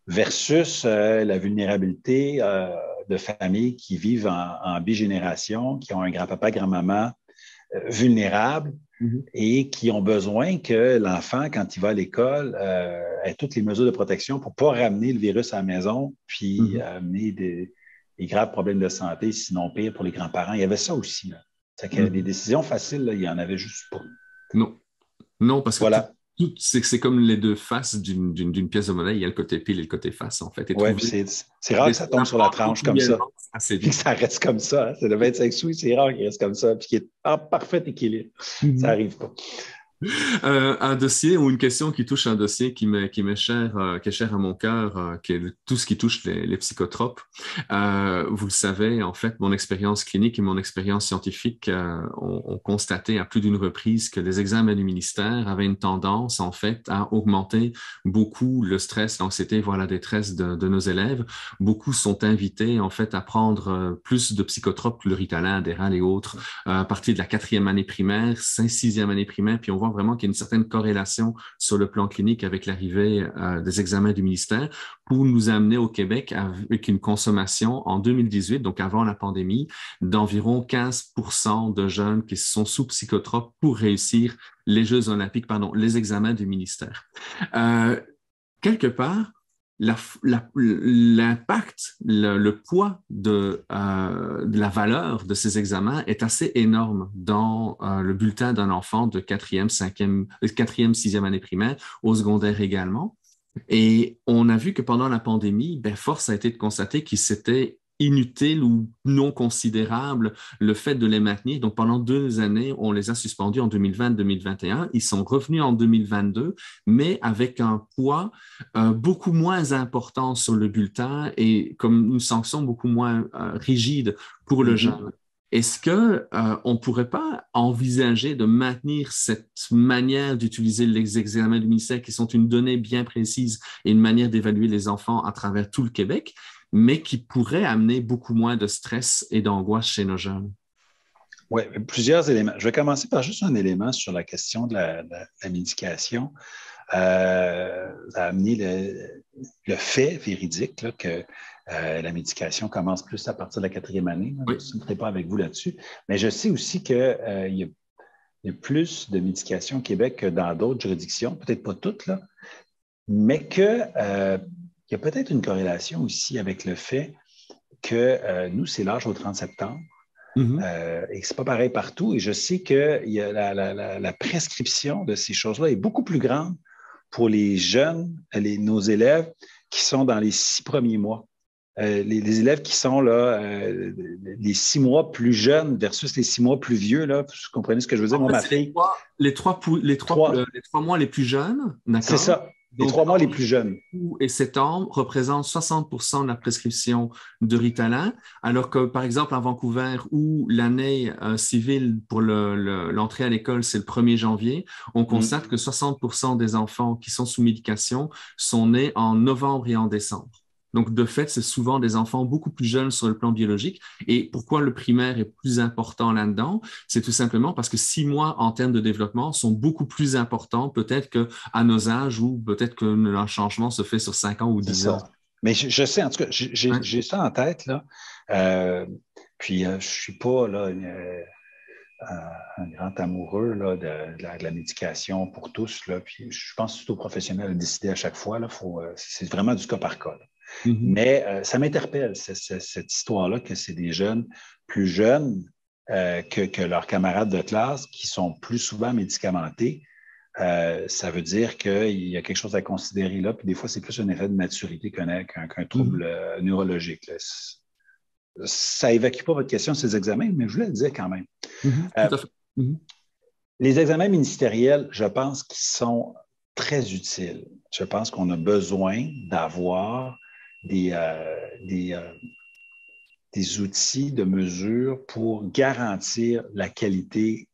Versus la vulnérabilité de familles qui vivent en bigénération, qui ont un grand-papa, grand-maman vulnérable et qui ont besoin que l'enfant, quand il va à l'école, ait toutes les mesures de protection pour ne pas ramener le virus à la maison puis amener des graves problèmes de santé, sinon pire pour les grands-parents. Il y avait ça aussi, là. C'est que des décisions faciles, là, il n'y en avait juste pas. Non. Non, parce que voilà. c'est comme les deux faces d'une pièce de monnaie. Il y a le côté pile et le côté face, en fait. Oui, c'est rare que ça tombe sur la tranche comme ça. Puis que ça reste comme ça. Hein. C'est le 25 sous, c'est rare qu'il reste comme ça. Puis qu'il est en parfait équilibre. Ça n'arrive pas. Un dossier ou une question qui touche un dossier qui est cher à mon cœur, qui est tout ce qui touche les psychotropes. Vous le savez, en fait, mon expérience clinique et mon expérience scientifique ont constaté à plus d'une reprise que les examens du ministère avaient une tendance, en fait, à augmenter beaucoup le stress, l'anxiété, voire la détresse de nos élèves. Beaucoup sont invités, en fait, à prendre plus de psychotropes que le Ritalin, Adderall et autres, à partir de la 4e année primaire, 6e année primaire, puis on voit vraiment qu'il y a une certaine corrélation sur le plan clinique avec l'arrivée des examens du ministère pour nous amener au Québec avec une consommation en 2018, donc avant la pandémie, d'environ 15% de jeunes qui sont sous psychotropes pour réussir les Jeux olympiques, les examens du ministère. Quelque part, l'impact, le poids de la valeur de ces examens est assez énorme dans le bulletin d'un enfant de 4e, 6e année primaire, au secondaire également. Et on a vu que pendant la pandémie, force a été de constater qu'il s'était inutile ou non considérable le fait de les maintenir. Donc, pendant 2 années, on les a suspendus en 2020-2021. Ils sont revenus en 2022, mais avec un poids beaucoup moins important sur le bulletin et comme une sanction beaucoup moins rigide pour le jeune. Est-ce que on ne pourrait pas envisager de maintenir cette manière d'utiliser les examens du ministère, qui sont une donnée bien précise et une manière d'évaluer les enfants à travers tout le Québec, mais qui pourrait amener beaucoup moins de stress et d'angoisse chez nos jeunes? Oui, plusieurs éléments. Je vais commencer par juste un élément sur la question de la médication. Ça a amené le fait véridique là, que la médication commence plus à partir de la 4e année. Là. Oui. Je ne serai pas avec vous là-dessus. Mais je sais aussi qu'il y a plus de médication au Québec que dans d'autres juridictions, peut-être pas toutes, là, mais qu'il y a peut-être une corrélation aussi avec le fait que nous, c'est l'âge au 30 septembre. Et que ce n'est pas pareil partout. Et je sais que la prescription de ces choses-là est beaucoup plus grande pour les jeunes, nos élèves qui sont dans les 6 premiers mois. Les élèves qui sont là, les 6 mois plus jeunes versus les 6 mois plus vieux, là, vous comprenez ce que je veux dire? Moi, ma fille. Les trois mois les plus jeunes, d'accord? C'est ça, les 3 mois les plus jeunes. Août et septembre représentent 60% de la prescription de Ritalin, alors que, par exemple, à Vancouver, où l'année civile pour l'entrée à l'école, c'est le 1er janvier, on constate que 60% des enfants qui sont sous médication sont nés en novembre et en décembre. Donc, de fait, c'est souvent des enfants beaucoup plus jeunes sur le plan biologique. Et pourquoi le primaire est plus important là-dedans? C'est tout simplement parce que 6 mois en termes de développement sont beaucoup plus importants peut-être qu'à nos âges ou peut-être que le changement se fait sur 5 ans ou 10 ans. Mais je sais, en tout cas, j'ai ça en tête, là. Puis, je ne suis pas là, un grand amoureux là, de la médication pour tous. Là. Puis, je pense que c'est aux professionnels de décider à chaque fois. C'est vraiment du cas par cas. Là. Mais ça m'interpelle, cette histoire-là, que c'est des jeunes plus jeunes que leurs camarades de classe qui sont plus souvent médicamentés. Ça veut dire qu'il y a quelque chose à considérer là. Puis des fois, c'est plus un effet de maturité qu'un trouble neurologique. Là. Ça évacue pas votre question, ces examens, mais je voulais le dire quand même. Tout à fait. Les examens ministériels, je pense qu'ils sont très utiles. Je pense qu'on a besoin d'avoir des outils de mesure pour garantir la qualité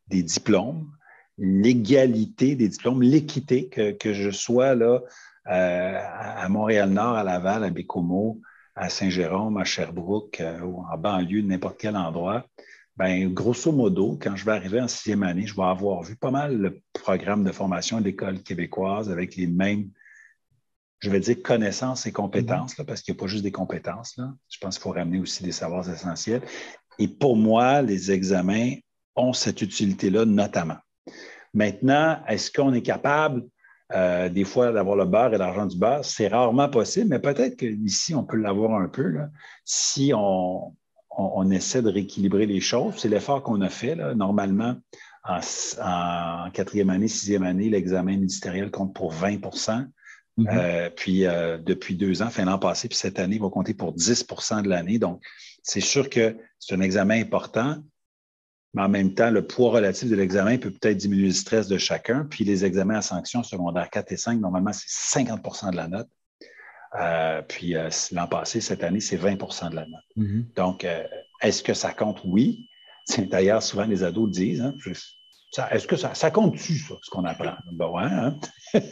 des diplômes, l'égalité des diplômes, l'équité, que je sois là à Montréal-Nord, à Laval, à Bécomo, à Saint-Jérôme, à Sherbrooke ou en banlieue, n'importe quel endroit. Bien, grosso modo, quand je vais arriver en 6e année, je vais avoir vu pas mal le programme de formation de l'École québécoise avec les mêmes, je vais dire, connaissances et compétences, là, parce qu'il n'y a pas juste des compétences. Là. Je pense qu'il faut ramener aussi des savoirs essentiels. Et pour moi, les examens ont cette utilité-là notamment. Maintenant, est-ce qu'on est capable, des fois, d'avoir le beurre et l'argent du beurre? C'est rarement possible, mais peut-être qu'ici, on peut l'avoir un peu. Là, si on essaie de rééquilibrer les choses. C'est l'effort qu'on a fait. Là. Normalement, en 4e année, 6e année, l'examen ministériel compte pour 20 puis depuis 2 ans, fin l'an passé, puis cette année, il va compter pour 10 de l'année. Donc, c'est sûr que c'est un examen important, mais en même temps, le poids relatif de l'examen peut peut-être diminuer le stress de chacun. Puis les examens à sanction secondaire 4 et 5, normalement, c'est 50 de la note. Puis l'an passé, cette année, c'est 20 de la note. Donc, est-ce que ça compte? Oui. D'ailleurs, souvent, les ados disent, hein, est-ce que ça compte-tu, ça, ce qu'on apprend? Ben ouais, hein?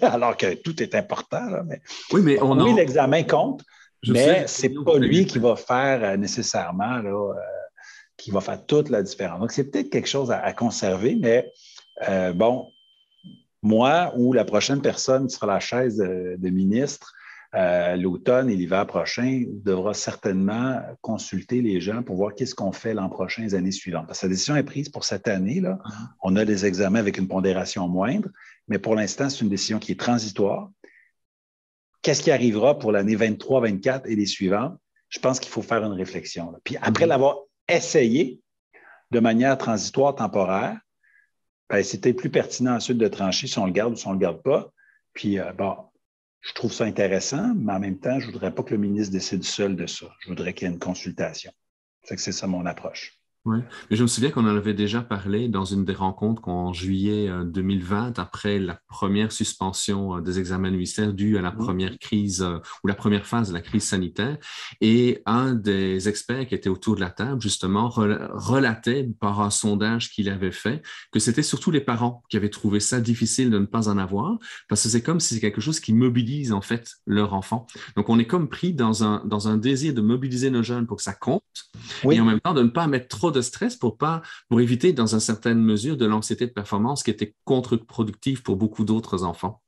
Alors que tout est important. Là, mais... Oui, mais oui, l'examen compte, mais ce n'est pas lui qui va faire nécessairement, là, qui va faire toute la différence. Donc, c'est peut-être quelque chose à conserver, mais bon, moi ou la prochaine personne qui sera à la chaise de ministre, l'automne et l'hiver prochain, devra certainement consulter les gens pour voir qu'est-ce qu'on fait l'an prochain, les années suivantes. Parce que la décision est prise pour cette année. Là. On a des examens avec une pondération moindre, mais pour l'instant, c'est une décision qui est transitoire. Qu'est-ce qui arrivera pour l'année 23, 24 et les suivantes? Je pense qu'il faut faire une réflexion. Là. Puis après l'avoir essayé de manière transitoire, temporaire, ben, c'était plus pertinent ensuite de trancher si on le garde ou si on ne le garde pas. Puis, bon, je trouve ça intéressant, mais en même temps, je ne voudrais pas que le ministre décide seul de ça. Je voudrais qu'il y ait une consultation. C'est ça mon approche. Oui, mais je me souviens qu'on en avait déjà parlé dans une des rencontres en juillet 2020, après la première suspension des examens du ministère due à la Mhm. première crise ou la première phase de la crise sanitaire. Et un des experts qui était autour de la table, justement, relatait par un sondage qu'il avait fait que c'était surtout les parents qui avaient trouvé ça difficile de ne pas en avoir, parce que c'est comme si c'est quelque chose qui mobilise en fait leur enfant. Donc on est comme pris dans un désir de mobiliser nos jeunes pour que ça compte et en Oui, même temps de ne pas mettre trop de stress pour éviter dans une certaine mesure de l'anxiété de performance qui était contre-productive pour beaucoup d'autres enfants.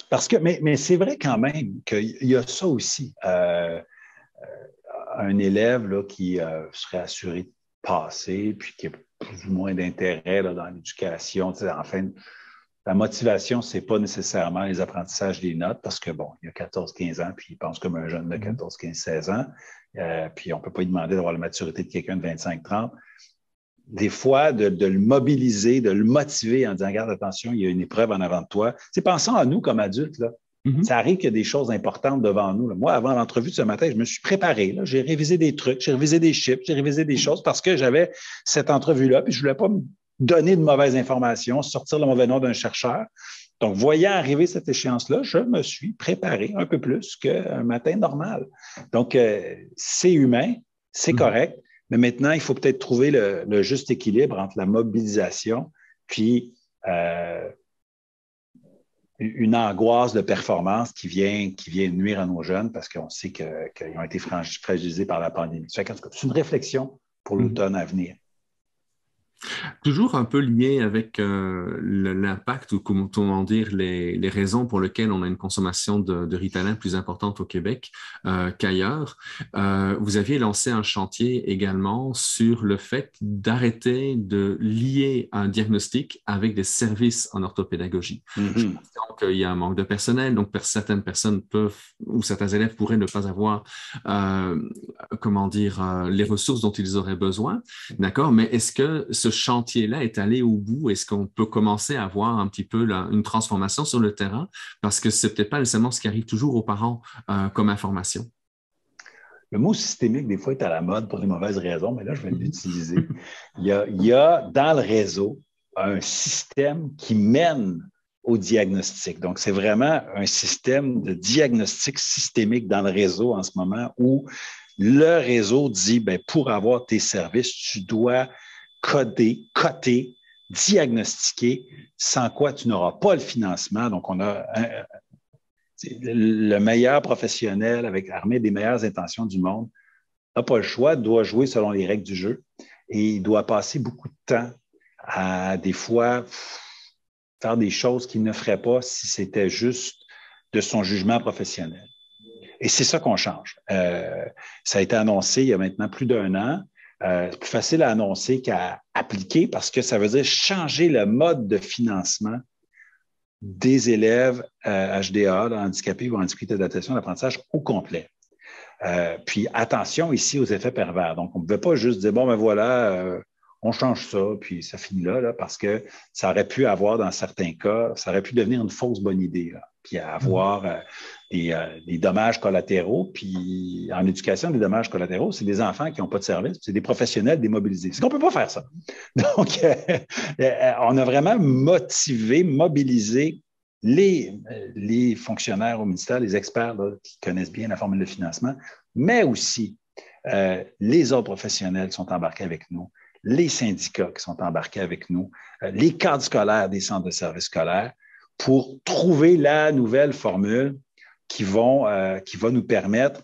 parce que, mais c'est vrai quand même qu'il y a ça aussi. Un élève là, qui serait assuré de passer, puis qui a plus ou moins d'intérêt là, dans l'éducation. Tu sais, enfin, la motivation, ce n'est pas nécessairement les apprentissages des notes, parce que, bon, il y a 14-15 ans, puis il pense comme un jeune de 14-15-16 ans, puis on ne peut pas lui demander d'avoir la maturité de quelqu'un de 25-30. Des fois, de le mobiliser, de le motiver en disant, regarde, attention, il y a une épreuve en avant de toi. Tu sais, pensons à nous comme adultes, là. Mhm. Ça arrive qu'il y a des choses importantes devant nous, là. Moi, avant l'entrevue de ce matin, je me suis préparé, là. J'ai révisé des trucs, j'ai révisé des chiffres, j'ai révisé des choses parce que j'avais cette entrevue-là, puis je ne voulais pas me donner de mauvaises informations, sortir le mauvais nom d'un chercheur. Donc, voyant arriver cette échéance-là, je me suis préparé un peu plus qu'un matin normal. Donc, c'est humain, c'est Mhm. correct, mais maintenant, il faut peut-être trouver le juste équilibre entre la mobilisation puis une angoisse de performance qui vient nuire à nos jeunes parce qu'on sait qu'ils ont été fragilisés par la pandémie. C'est une réflexion pour Mhm. l'automne à venir. Toujours un peu lié avec l'impact ou comment dire les raisons pour lesquelles on a une consommation de Ritalin plus importante au Québec qu'ailleurs. Vous aviez lancé un chantier également sur le fait d'arrêter de lier un diagnostic avec des services en orthopédagogie. Je Mm-hmm. pense qu'il y a un manque de personnel, donc certaines personnes peuvent ou certains élèves pourraient ne pas avoir comment dire les ressources dont ils auraient besoin. D'accord, mais est-ce que ce chantier-là est allé au bout? Est-ce qu'on peut commencer à voir un petit peu une transformation sur le terrain? Parce que c'est peut-être pas nécessairement ce qui arrive toujours aux parents comme information. Le mot systémique, des fois, est à la mode pour les mauvaises raisons, mais là, je vais Mhm. l'utiliser. Il y a dans le réseau un système qui mène au diagnostic. Donc, c'est vraiment un système de diagnostic systémique dans le réseau en ce moment où le réseau dit, ben, pour avoir tes services, tu dois coter, diagnostiquer, sans quoi tu n'auras pas le financement. Donc, on a le meilleur professionnel avec armé des meilleures intentions du monde n'a pas le choix, doit jouer selon les règles du jeu et il doit passer beaucoup de temps à des fois faire des choses qu'il ne ferait pas si c'était juste de son jugement professionnel. Et c'est ça qu'on change. Ça a été annoncé il y a maintenant plus d'un an. C'est plus facile à annoncer qu'à appliquer parce que ça veut dire changer le mode de financement des élèves HDA, handicapés ou en difficulté d'adaptation à l'apprentissage au complet. Puis attention ici aux effets pervers. Donc, on ne pouvait pas juste dire, bon, ben voilà, on change ça, puis ça finit là, parce que ça aurait pu avoir, dans certains cas, ça aurait pu devenir une fausse bonne idée, là, puis avoir des dommages collatéraux. Puis en éducation, des dommages collatéraux, c'est des enfants qui n'ont pas de service, c'est des professionnels démobilisés. C'est qu'on ne peut pas faire ça. Donc, on a vraiment mobilisé les fonctionnaires au ministère, les experts là, qui connaissent bien la formule de financement, mais aussi les autres professionnels qui sont embarqués avec nous, les syndicats qui sont embarqués avec nous, les cadres scolaires des centres de services scolaires pour trouver la nouvelle formule qui va nous permettre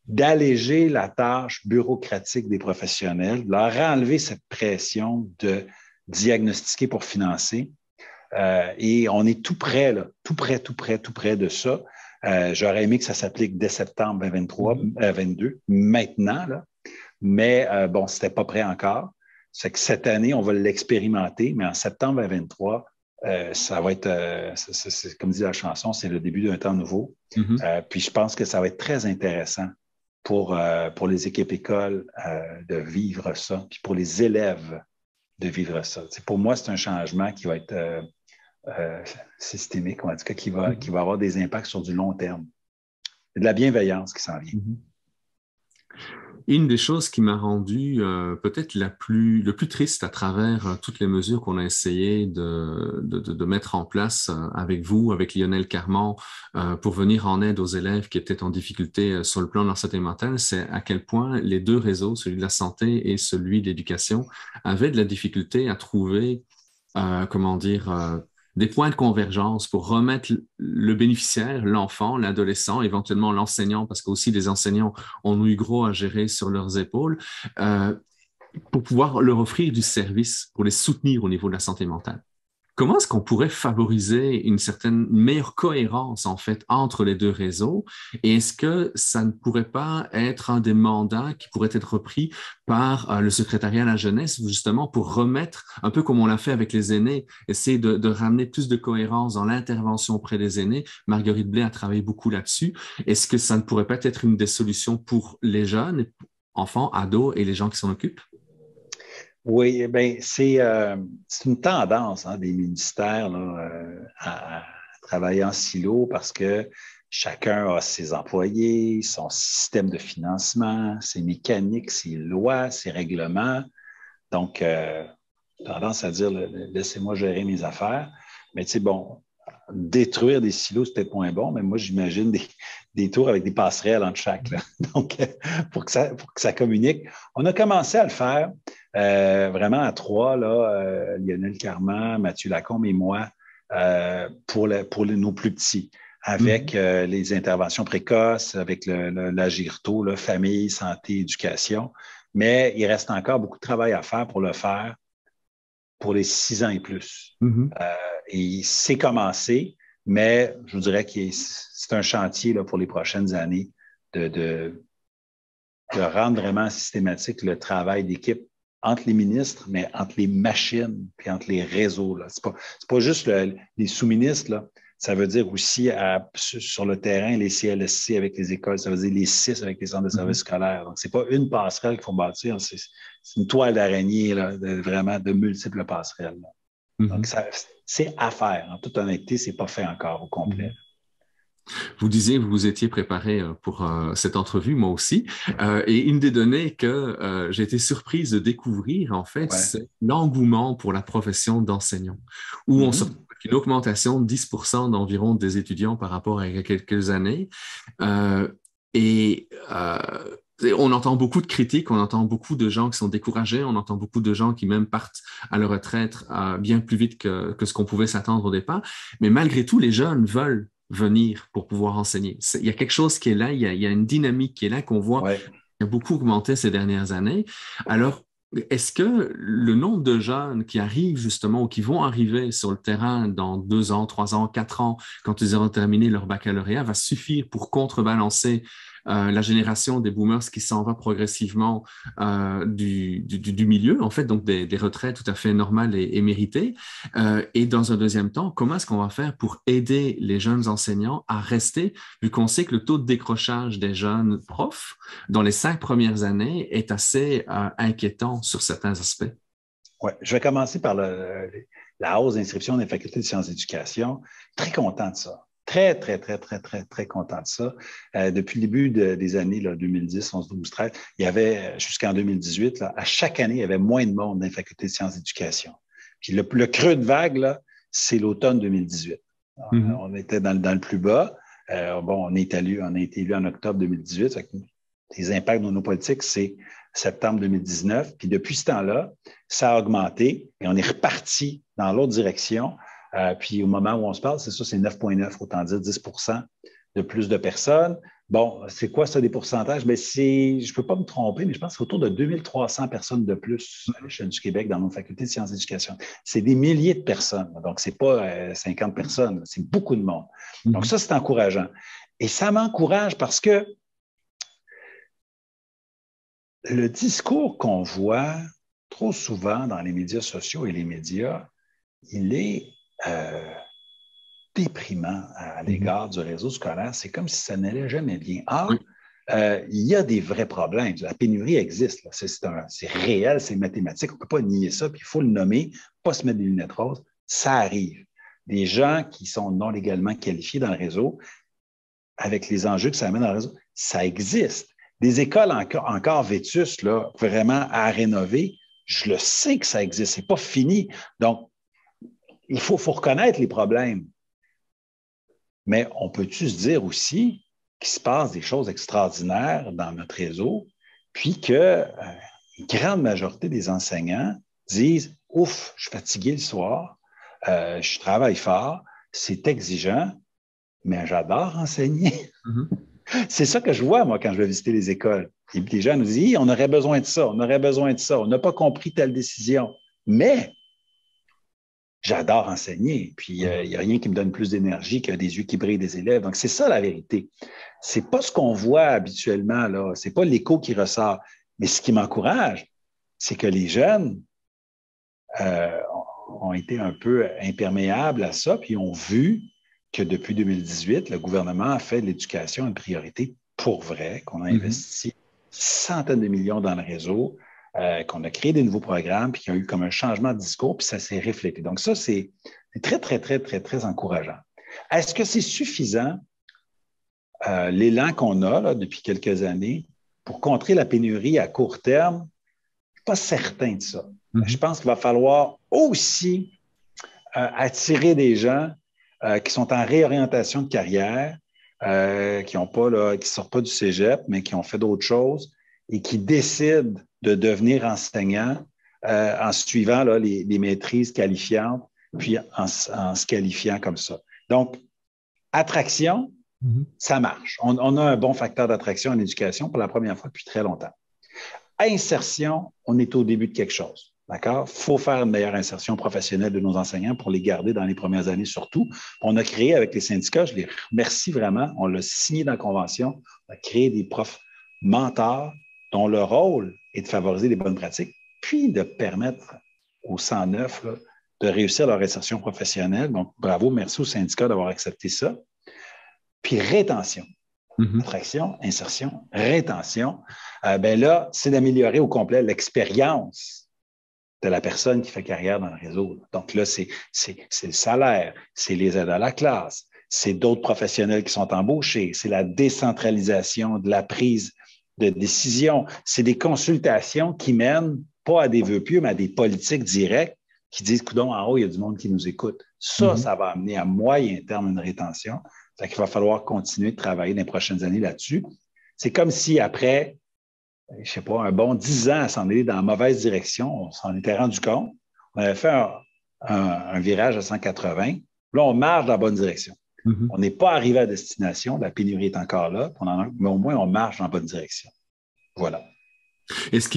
d'alléger la tâche bureaucratique des professionnels, de leur enlever cette pression de diagnostiquer pour financer. Et on est tout près, là, tout près de ça. J'aurais aimé que ça s'applique dès septembre 2023, 22, maintenant, là. Mais bon, c'était pas prêt encore. C'est que cette année, on va l'expérimenter, mais en septembre 2023, ça va être, c'est, comme dit la chanson, c'est le début d'un temps nouveau. Mhm. Puis je pense que ça va être très intéressant pour les équipes écoles de vivre ça, puis pour les élèves de vivre ça. Pour moi, c'est un changement qui va être systémique, en tout cas qui va avoir des impacts sur du long terme. Il y a de la bienveillance qui s'en vient. Mhm. Une des choses qui m'a rendu peut-être le plus triste à travers toutes les mesures qu'on a essayé de mettre en place avec vous, avec Lionel Carman, pour venir en aide aux élèves qui étaient en difficulté sur le plan de leur santé mentale, c'est à quel point les deux réseaux, celui de la santé et celui de l'éducation, avaient de la difficulté à trouver, comment dire, des points de convergence pour remettre le bénéficiaire, l'enfant, l'adolescent, éventuellement l'enseignant, parce qu'aussi les enseignants ont eu gros à gérer sur leurs épaules, euh, pour pouvoir leur offrir du service, pour les soutenir au niveau de la santé mentale. Comment est-ce qu'on pourrait favoriser une meilleure cohérence, en fait, entre les deux réseaux? Et est-ce que ça ne pourrait pas être un des mandats qui pourrait être repris par le secrétariat à la jeunesse, justement, pour remettre, un peu comme on l'a fait avec les aînés, essayer de ramener plus de cohérence dans l'intervention auprès des aînés? Marguerite Blais a travaillé beaucoup là-dessus. Est-ce que ça ne pourrait pas être une des solutions pour les jeunes, enfants, ados et les gens qui s'en occupent? Oui, bien, c'est une tendance des ministères là, à travailler en silo parce que chacun a ses employés, son système de financement, ses mécaniques, ses lois, ses règlements. Donc, tendance à dire, laissez-moi gérer mes affaires. Mais tu sais, bon, détruire des silos, c'est peut-être moins bon, mais moi, j'imagine des tours avec des passerelles entre chaque. Là. Donc, pour que ça communique. On a commencé à le faire vraiment à trois, là, Lionel Carman, Mathieu Lacombe et moi, nos plus petits, avec les interventions précoces, avec l'Agirto, là, famille, santé, éducation. Mais il reste encore beaucoup de travail à faire pour le faire pour les 6 ans et plus. Mm-hmm. Et c'est commencé, mais je vous dirais que c'est un chantier là, pour les prochaines années de rendre vraiment systématique le travail d'équipe entre les ministres, mais entre les machines puis entre les réseaux. Ce n'est pas juste les sous-ministres. Là. Ça veut dire aussi sur le terrain, les CLSC avec les écoles, ça veut dire les CIS avec les centres de services scolaires. Donc, ce n'est pas une passerelle qu'il faut bâtir, c'est une toile d'araignée, vraiment de multiples passerelles. Donc, c'est à faire. En toute honnêteté, ce n'est pas fait encore au complet. Vous disiez que vous vous étiez préparé pour cette entrevue, moi aussi. Et une des données que j'ai été surprise de découvrir, en fait, c'est l'engouement pour la profession d'enseignant, où on se retrouve avec une augmentation de 10% d'environ des étudiants par rapport à il y a quelques années. On entend beaucoup de critiques, on entend beaucoup de gens qui sont découragés, on entend beaucoup de gens qui même partent à la retraite bien plus vite que ce qu'on pouvait s'attendre au départ. Mais malgré tout, les jeunes veulent venir pour pouvoir enseigner. Il y a quelque chose qui est là, il y a une dynamique qui est là qu'on voit qui a beaucoup augmenté ces dernières années. Alors, est-ce que le nombre de jeunes qui arrivent justement ou qui vont arriver sur le terrain dans 2 ans, 3 ans, 4 ans, quand ils auront terminé leur baccalauréat, va suffire pour contrebalancer la génération des boomers qui s'en va progressivement du milieu, en fait, donc des retraites tout à fait normales et méritées. Et dans un deuxième temps, comment est-ce qu'on va faire pour aider les jeunes enseignants à rester, vu qu'on sait que le taux de décrochage des jeunes profs dans les 5 premières années est assez inquiétant sur certains aspects? Oui, je vais commencer par la hausse d'inscription dans les facultés de sciences d'éducation. Très content de ça. Très, très, très, très, très, très content de ça. Depuis le début des années là, 2010, 11, 12, 13, il y avait, jusqu'en 2018, là, à chaque année, il y avait moins de monde dans les facultés de sciences d'éducation. Puis le creux de vague, là, c'est l'automne 2018. On était dans le plus bas. On a été élu en octobre 2018. Les impacts de nos politiques, c'est septembre 2019. Puis depuis ce temps-là, ça a augmenté et on est reparti dans l'autre direction. Puis au moment où on se parle, c'est ça, c'est 9,9, autant dire 10% de plus de personnes. Bon, c'est quoi ça des pourcentages? Bien, je ne peux pas me tromper, mais je pense que c'est autour de 2300 personnes de plus à l'échelle du Québec dans nos facultés de sciences d'éducation. C'est des milliers de personnes, donc ce n'est pas 50 personnes, c'est beaucoup de monde. Donc ça, c'est encourageant. Et ça m'encourage parce que le discours qu'on voit trop souvent dans les médias sociaux et les médias, il est déprimant à l'égard du réseau scolaire. C'est comme si ça n'allait jamais bien. Or, il y a des vrais problèmes. La pénurie existe. Là. C'est réel, c'est mathématique. On ne peut pas nier ça, puis il faut le nommer, pas se mettre des lunettes roses. Ça arrive. Des gens qui sont non légalement qualifiés dans le réseau, avec les enjeux que ça amène dans le réseau, ça existe. Des écoles encore vétustes, là, vraiment à rénover, je le sais que ça existe, c'est pas fini. Donc, il faut reconnaître les problèmes. Mais on peut-tu se dire aussi qu'il se passe des choses extraordinaires dans notre réseau, puis que une grande majorité des enseignants disent « Ouf, je suis fatigué le soir, je travaille fort, c'est exigeant, mais j'adore enseigner. » C'est ça que je vois, moi, quand je vais visiter les écoles. Et puis les gens nous disent, on aurait besoin de ça, on aurait besoin de ça, on n'a pas compris telle décision. Mais j'adore enseigner. Puis il n'y a rien qui me donne plus d'énergie que des yeux qui brillent des élèves. Donc, c'est ça la vérité. C'est pas ce qu'on voit habituellement, là. C'est pas l'écho qui ressort. Mais ce qui m'encourage, c'est que les jeunes ont été un peu imperméables à ça, puis ont vu que depuis 2018, le gouvernement a fait de l'éducation une priorité pour vrai, qu'on a investi centaines de millions dans le réseau, qu'on a créé des nouveaux programmes, puis qu'il y a eu comme un changement de discours, puis ça s'est reflété. Donc ça, c'est très, très, très, très, très encourageant. Est-ce que c'est suffisant, l'élan qu'on a là, depuis quelques années, pour contrer la pénurie à court terme? Je ne suis pas certain de ça. Je pense qu'il va falloir aussi attirer des gens qui sont en réorientation de carrière, qui ne sortent pas du cégep, mais qui ont fait d'autres choses et qui décident de devenir enseignants en suivant là, les maîtrises qualifiantes, puis en se qualifiant comme ça. Donc, attraction, ça marche. On a un bon facteur d'attraction en éducation pour la première fois depuis très longtemps. Insertion, on est au début de quelque chose. D'accord? Il faut faire une meilleure insertion professionnelle de nos enseignants pour les garder dans les premières années surtout. On a créé avec les syndicats, je les remercie vraiment, on l'a signé dans la convention, on a créé des profs mentors dont le rôle est de favoriser les bonnes pratiques, puis de permettre aux 109 là, de réussir leur insertion professionnelle. Donc, bravo, merci aux syndicats d'avoir accepté ça. Puis rétention. Attraction, insertion, rétention. Ben là, c'est d'améliorer au complet l'expérience de la personne qui fait carrière dans le réseau. Donc là, c'est le salaire, c'est les aides à la classe, c'est d'autres professionnels qui sont embauchés, c'est la décentralisation de la prise de décision, c'est des consultations qui mènent pas à des vœux pieux, mais à des politiques directes qui disent, coudonc, en haut, il y a du monde qui nous écoute. Ça, ça va amener à moyen terme une rétention. Fait qu'il va falloir continuer de travailler dans les prochaines années là-dessus. C'est comme si après, je ne sais pas, un bon 10 ans à s'en aller dans la mauvaise direction, on s'en était rendu compte. On avait fait un virage à 180. Là, on marche dans la bonne direction. On n'est pas arrivé à destination, la pénurie est encore là, mais au moins, on marche dans la bonne direction. Voilà. Est-ce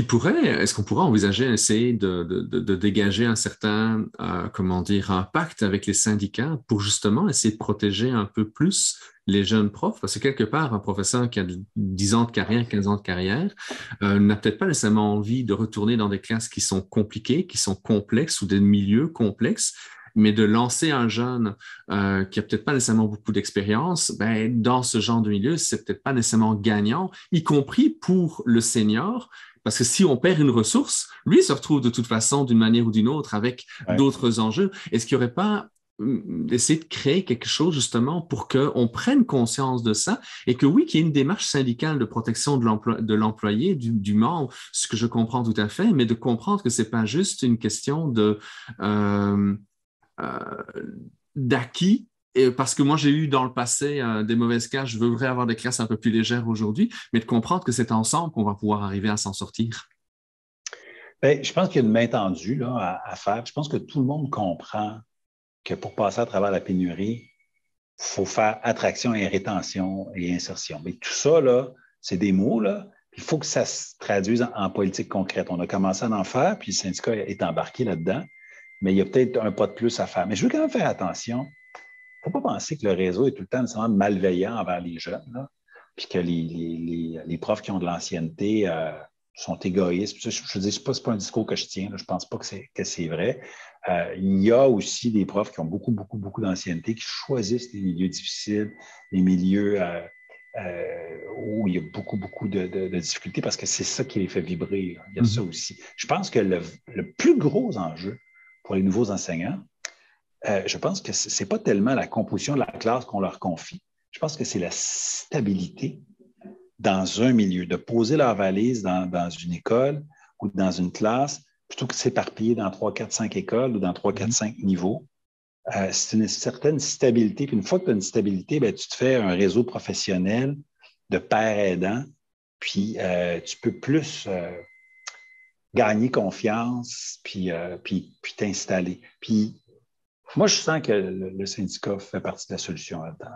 qu'on pourrait envisager essayer de dégager un certain, un pacte avec les syndicats pour justement essayer de protéger un peu plus les jeunes profs? Parce que quelque part, un professeur qui a 10 ans de carrière, 15 ans de carrière, n'a peut-être pas nécessairement envie de retourner dans des classes qui sont compliquées, qui sont complexes ou des milieux complexes. Mais de lancer un jeune qui a peut-être pas nécessairement beaucoup d'expérience, ben, dans ce genre de milieu, c'est peut-être pas nécessairement gagnant, y compris pour le senior, parce que si on perd une ressource, lui se retrouve de toute façon d'une manière ou d'une autre avec d'autres enjeux. Est-ce qu'il n'y aurait pas essayer de créer quelque chose justement pour qu'on prenne conscience de ça et que oui, qu'il y ait une démarche syndicale de protection de l'employé, du membre, ce que je comprends tout à fait, mais de comprendre que c'est pas juste une question d'acquis, parce que moi j'ai eu dans le passé des mauvaises classes, je voudrais avoir des classes un peu plus légères aujourd'hui, mais de comprendre que c'est ensemble qu'on va pouvoir arriver à s'en sortir. Bien, je pense qu'il y a une main tendue là, à faire. Je pense que tout le monde comprend que pour passer à travers la pénurie, il faut faire attraction et rétention et insertion. Mais tout ça, là, c'est des mots, là. Il faut que ça se traduise en politique concrète. On a commencé à en faire, puis le syndicat est embarqué là-dedans. Mais il y a peut-être un pas de plus à faire. Mais je veux quand même faire attention. Il ne faut pas penser que le réseau est tout le temps nécessairement malveillant envers les jeunes, là, puis que les profs qui ont de l'ancienneté sont égoïstes. Je dis, c'est pas un discours que je tiens. Là. Je ne pense pas que c'est vrai. Il y a aussi des profs qui ont beaucoup, beaucoup, beaucoup d'ancienneté, qui choisissent des milieux difficiles, des milieux où il y a beaucoup, beaucoup de difficultés parce que c'est ça qui les fait vibrer. Là. Il y a ça aussi. Je pense que le plus gros enjeu pour les nouveaux enseignants, je pense que ce n'est pas tellement la composition de la classe qu'on leur confie. Je pense que c'est la stabilité dans un milieu, de poser leur valise dans une école ou dans une classe, plutôt que de s'éparpiller dans 3, 4, 5 écoles ou dans 3, 4, 5 niveaux. C'est une certaine stabilité. Puis une fois que tu as une stabilité, ben, tu te fais un réseau professionnel de pairs aidants, puis tu peux plus gagner confiance, puis t'installer. Puis moi, je sens que le syndicat fait partie de la solution là-dedans.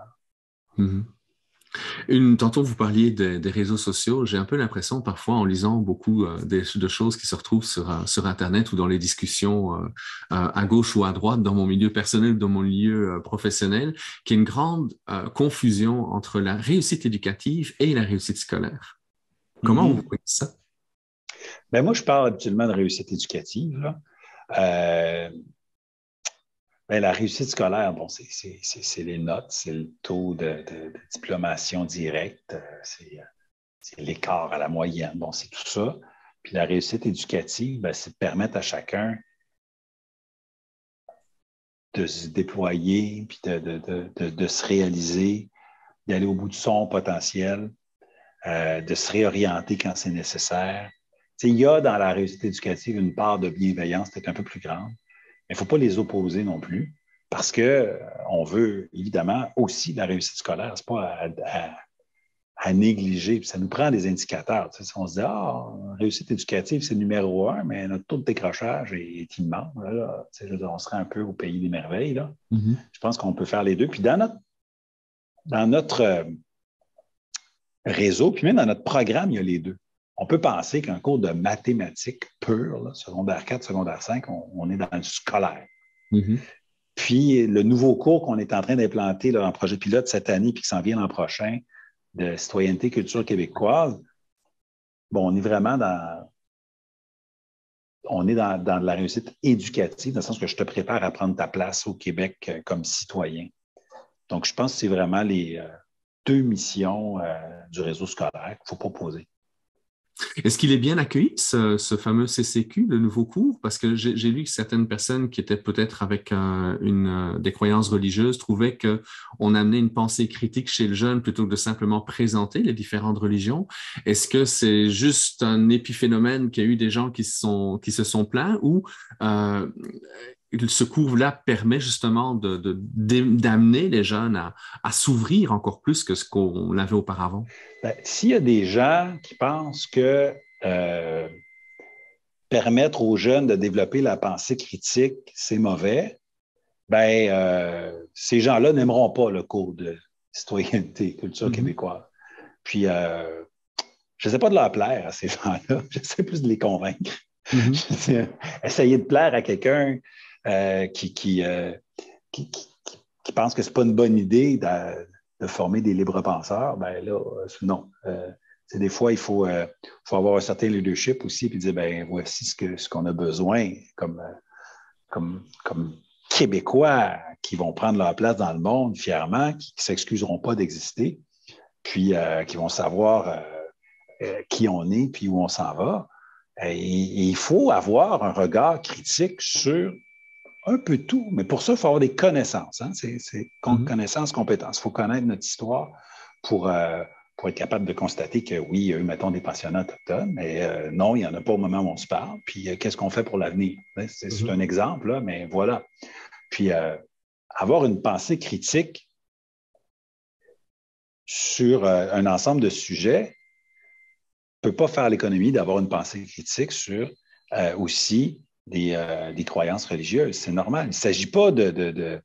Mhm. Tantôt, vous parliez des réseaux sociaux. J'ai un peu l'impression, parfois, en lisant beaucoup de choses qui se retrouvent sur Internet ou dans les discussions à gauche ou à droite, dans mon milieu personnel ou dans mon milieu professionnel, qu'il y a une grande confusion entre la réussite éducative et la réussite scolaire. Comment vous voyez ça? Ben moi, je parle habituellement de réussite éducative, là. Ben, la réussite scolaire, bon, c'est les notes, c'est le taux de diplomation directe, c'est l'écart à la moyenne, bon, c'est tout ça. Puis la réussite éducative, ben, c'est de permettre à chacun de se déployer, puis de se réaliser, d'aller au bout de son potentiel, de se réorienter quand c'est nécessaire. Tu sais, il y a dans la réussite éducative une part de bienveillance peut-être un peu plus grande, mais il ne faut pas les opposer non plus, parce qu'on veut évidemment aussi la réussite scolaire. Ce n'est pas à négliger. Puis ça nous prend des indicateurs. Tu sais, si on se dit, réussite éducative, c'est numéro 1, mais notre taux de décrochage est immense. Là, tu sais, on serait un peu au pays des merveilles. Là. Mm-hmm. Je pense qu'on peut faire les deux. Puis dans notre réseau, puis même dans notre programme, il y a les deux. On peut penser qu'un cours de mathématiques pure, là, secondaire 4, secondaire 5, on est dans le scolaire. Mm-hmm. Puis le nouveau cours qu'on est en train d'implanter là, en projet pilote cette année, puis qui s'en vient l'an prochain, de citoyenneté culture québécoise, bon, on est vraiment dans de la réussite éducative, dans le sens que je te prépare à prendre ta place au Québec comme citoyen. Donc, je pense que c'est vraiment les deux missions du réseau scolaire qu'il faut proposer. Est-ce qu'il est bien accueilli, ce fameux CCQ, le nouveau cours? Parce que j'ai lu que certaines personnes qui étaient peut-être avec des croyances religieuses trouvaient qu'on amenait une pensée critique chez le jeune plutôt que de simplement présenter les différentes religions. Est-ce que c'est juste un épiphénomène qu'il y a eu des gens qui se sont plaints ou ce cours-là permet justement d'amener les jeunes à s'ouvrir encore plus que ce qu'on avait auparavant? Ben, s'il y a des gens qui pensent que permettre aux jeunes de développer la pensée critique, c'est mauvais, ben, ces gens-là n'aimeront pas le cours de citoyenneté, culture québécoise. Puis, je n'essaie pas de leur plaire à ces gens-là, j'essaie plus de les convaincre. Essayer de plaire à quelqu'un qui pense que ce n'est pas une bonne idée de former des libres penseurs, ben là, non. Des fois, il faut avoir un certain leadership aussi, puis dire, ben voici ce qu'on a besoin comme Québécois qui vont prendre leur place dans le monde fièrement, qui ne s'excuseront pas d'exister, puis qui vont savoir qui on est, puis où on s'en va. Et il faut avoir un regard critique sur un peu tout, mais pour ça, il faut avoir des connaissances. Hein? C'est connaissances, compétences. Il faut connaître notre histoire pour être capable de constater que oui, il y a eu, mettons, des pensionnats autochtones, mais non, il n'y en a pas au moment où on se parle. Puis, qu'est-ce qu'on fait pour l'avenir? C'est un exemple, là, mais voilà. Puis, avoir une pensée critique sur un ensemble de sujets ne peut pas faire l'économie d'avoir une pensée critique sur aussi des croyances religieuses. C'est normal. Il ne s'agit pas de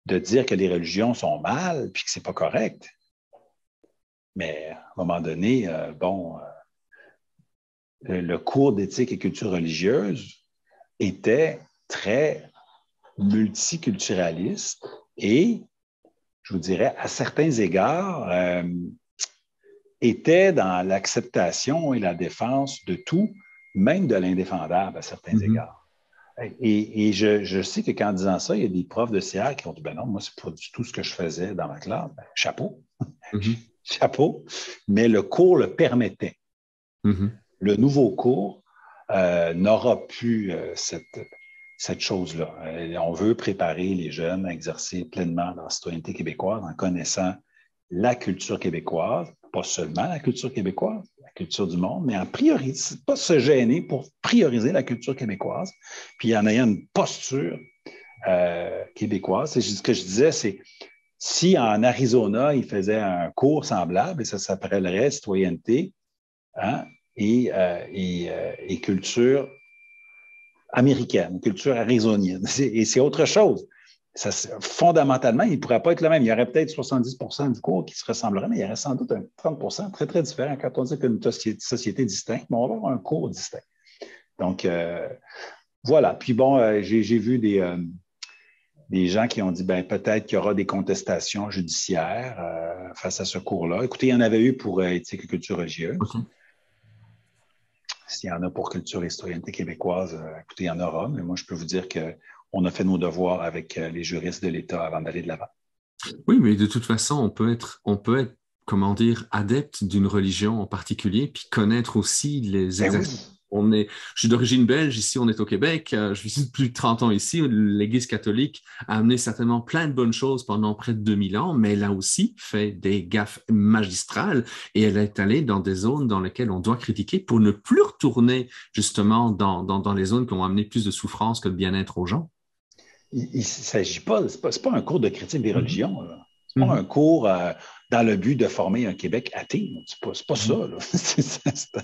dire que les religions sont mal puis que ce n'est pas correct. Mais à un moment donné, le cours d'éthique et culture religieuse était très multiculturaliste et, je vous dirais, à certains égards, était dans l'acceptation et la défense de tout, même de l'indéfendable à certains égards. Et je sais que qu'en disant ça, il y a des profs de CR qui ont dit, ben non, moi, c'est pas du tout ce que je faisais dans ma classe. Ben, chapeau. Chapeau. Mais le cours le permettait. Le nouveau cours n'aura plus cette chose-là. On veut préparer les jeunes à exercer pleinement leur citoyenneté québécoise en connaissant la culture québécoise, pas seulement la culture québécoise, la culture du monde, mais en priorité, pas se gêner pour prioriser la culture québécoise, puis en ayant une posture québécoise. Ce que je disais, c'est si en Arizona, ils faisaient un cours semblable, et ça s'appellerait citoyenneté, hein, et culture américaine, culture arizonienne. Et c'est autre chose. Ça, fondamentalement, il ne pourrait pas être le même. Il y aurait peut-être 70 du cours qui se ressemblerait, mais il y aurait sans doute un 30 très, très différent. Quand on dit qu'une société distincte, mais on va avoir un cours distinct. Donc, voilà. Puis bon, j'ai vu des gens qui ont dit peut-être qu'il y aura des contestations judiciaires face à ce cours-là. Écoutez, il y en avait eu pour éthique et culture religieuse. OK. S'il y en a pour culture et citoyenneté québécoise, écoutez, il y en aura, mais moi, je peux vous dire qu'on a fait nos devoirs avec les juristes de l'État avant d'aller de l'avant. Oui, mais de toute façon, on peut être, comment dire, adepte d'une religion en particulier, puis connaître aussi les Ben exactions. oui. Je suis d'origine belge, ici on est au Québec, je vis plus de 30 ans ici, l'Église catholique a amené certainement plein de bonnes choses pendant près de 2000 ans, mais elle a aussi fait des gaffes magistrales et elle est allée dans des zones dans lesquelles on doit critiquer pour ne plus retourner justement dans les zones qui ont amené plus de souffrance que de bien-être aux gens. Il ne s'agit pas, c'est pas un cours de critique des Mhm. religions. Ce n'est pas Mhm. un cours dans le but de former un Québec athée. C'est pas ça. Mhm. Là.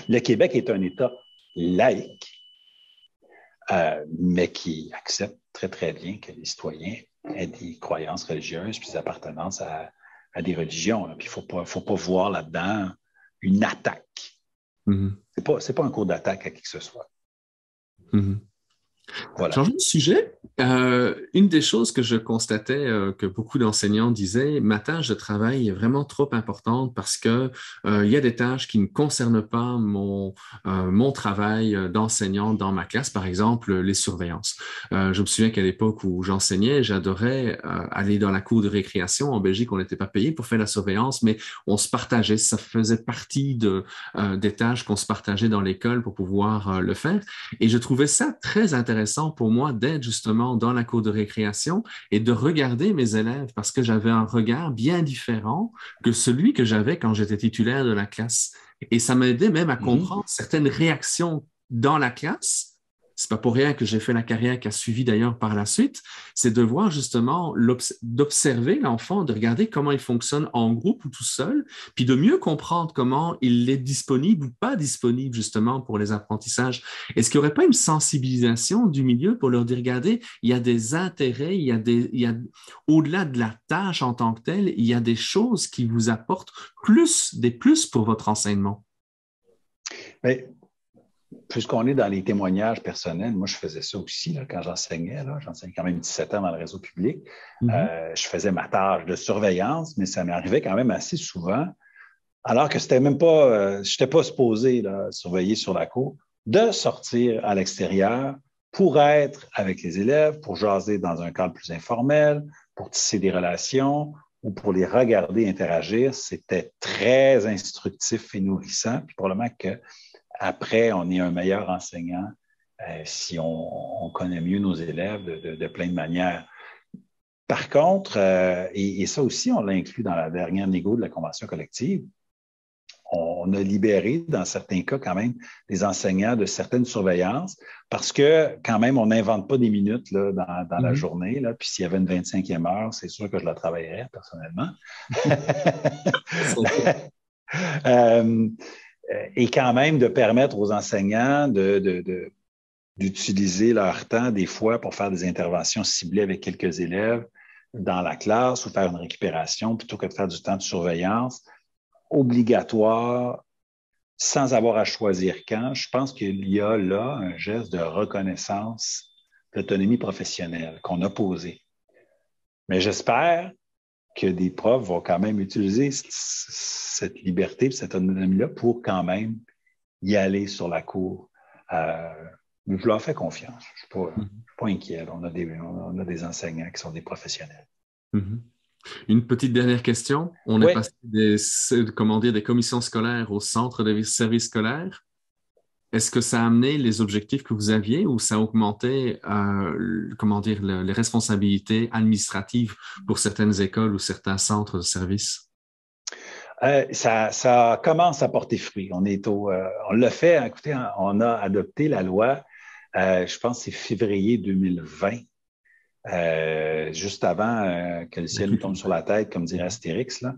Le Québec est un État laïque, mais qui accepte très, très bien que les citoyens aient des croyances religieuses puis des appartenances à des religions. Là. Puis il ne faut pas voir là-dedans une attaque. Mhm. C'est pas un cours d'attaque à qui que ce soit. Mhm. Voilà. Changeons de sujet. Une des choses que je constatais que beaucoup d'enseignants disaient, ma tâche de travail est vraiment trop importante parce que il y a des tâches qui ne concernent pas mon travail d'enseignant dans ma classe, par exemple les surveillances. Je me souviens qu'à l'époque où j'enseignais, j'adorais aller dans la cour de récréation. En Belgique, on n'était pas payé pour faire la surveillance, mais on se partageait. Ça faisait partie des tâches qu'on se partageait dans l'école pour pouvoir le faire. Et je trouvais ça très intéressant pour moi d'être justement dans la cour de récréation et de regarder mes élèves parce que j'avais un regard bien différent que celui que j'avais quand j'étais titulaire de la classe. Et ça m'aidait même à Mm-hmm. comprendre certaines réactions dans la classe. C'est pas pour rien que j'ai fait la carrière qui a suivi d'ailleurs par la suite, c'est de voir justement, d'observer l'enfant, de regarder comment il fonctionne en groupe ou tout seul, puis de mieux comprendre comment il est disponible ou pas disponible justement pour les apprentissages. Est-ce qu'il n'y aurait pas une sensibilisation du milieu pour leur dire, regardez, il y a des intérêts, au-delà de la tâche en tant que telle, il y a des choses qui vous apportent des plus pour votre enseignement? Mais, puisqu'on est dans les témoignages personnels, moi, je faisais ça aussi là, quand j'enseignais. J'enseignais quand même 17 ans dans le réseau public. Mm-hmm. Je faisais ma tâche de surveillance, mais ça m'arrivait quand même assez souvent, alors que c'était même pas, je n'étais pas supposé là, surveiller sur la cour, de sortir à l'extérieur pour être avec les élèves, pour jaser dans un cadre plus informel, pour tisser des relations ou pour les regarder interagir. C'était très instructif et nourrissant. Puis probablement que après, on est un meilleur enseignant si on connaît mieux nos élèves de plein de manières. Par contre, et ça aussi, on l'a inclus dans la dernière négo de la convention collective, on a libéré, dans certains cas, quand même, des enseignants de certaines surveillances parce que, quand même, on n'invente pas des minutes là, dans la journée. Là, puis s'il y avait une 25e heure, c'est sûr que je la travaillerais personnellement. Et quand même de permettre aux enseignants d'utiliser leur temps des fois pour faire des interventions ciblées avec quelques élèves dans la classe ou faire une récupération plutôt que de faire du temps de surveillance obligatoire sans avoir à choisir quand. Je pense qu'il y a là un geste de reconnaissance d'autonomie professionnelle qu'on a posé. Mais j'espère que des profs vont quand même utiliser cette liberté, cette autonomie-là pour quand même y aller sur la cour. Je leur fais confiance. Je ne suis pas inquiet. On a des enseignants qui sont des professionnels. Mm-hmm. Une petite dernière question. On est passé des commissions scolaires au centre de services scolaires. Est-ce que ça a amené les objectifs que vous aviez ou ça a augmenté, les responsabilités administratives pour certaines écoles ou certains centres de services? Ça commence à porter fruit. On l'a fait, hein, écoutez, on a adopté la loi, je pense que c'est février 2020, juste avant que le ciel nous tombe sur la tête, comme dirait Astérix, là.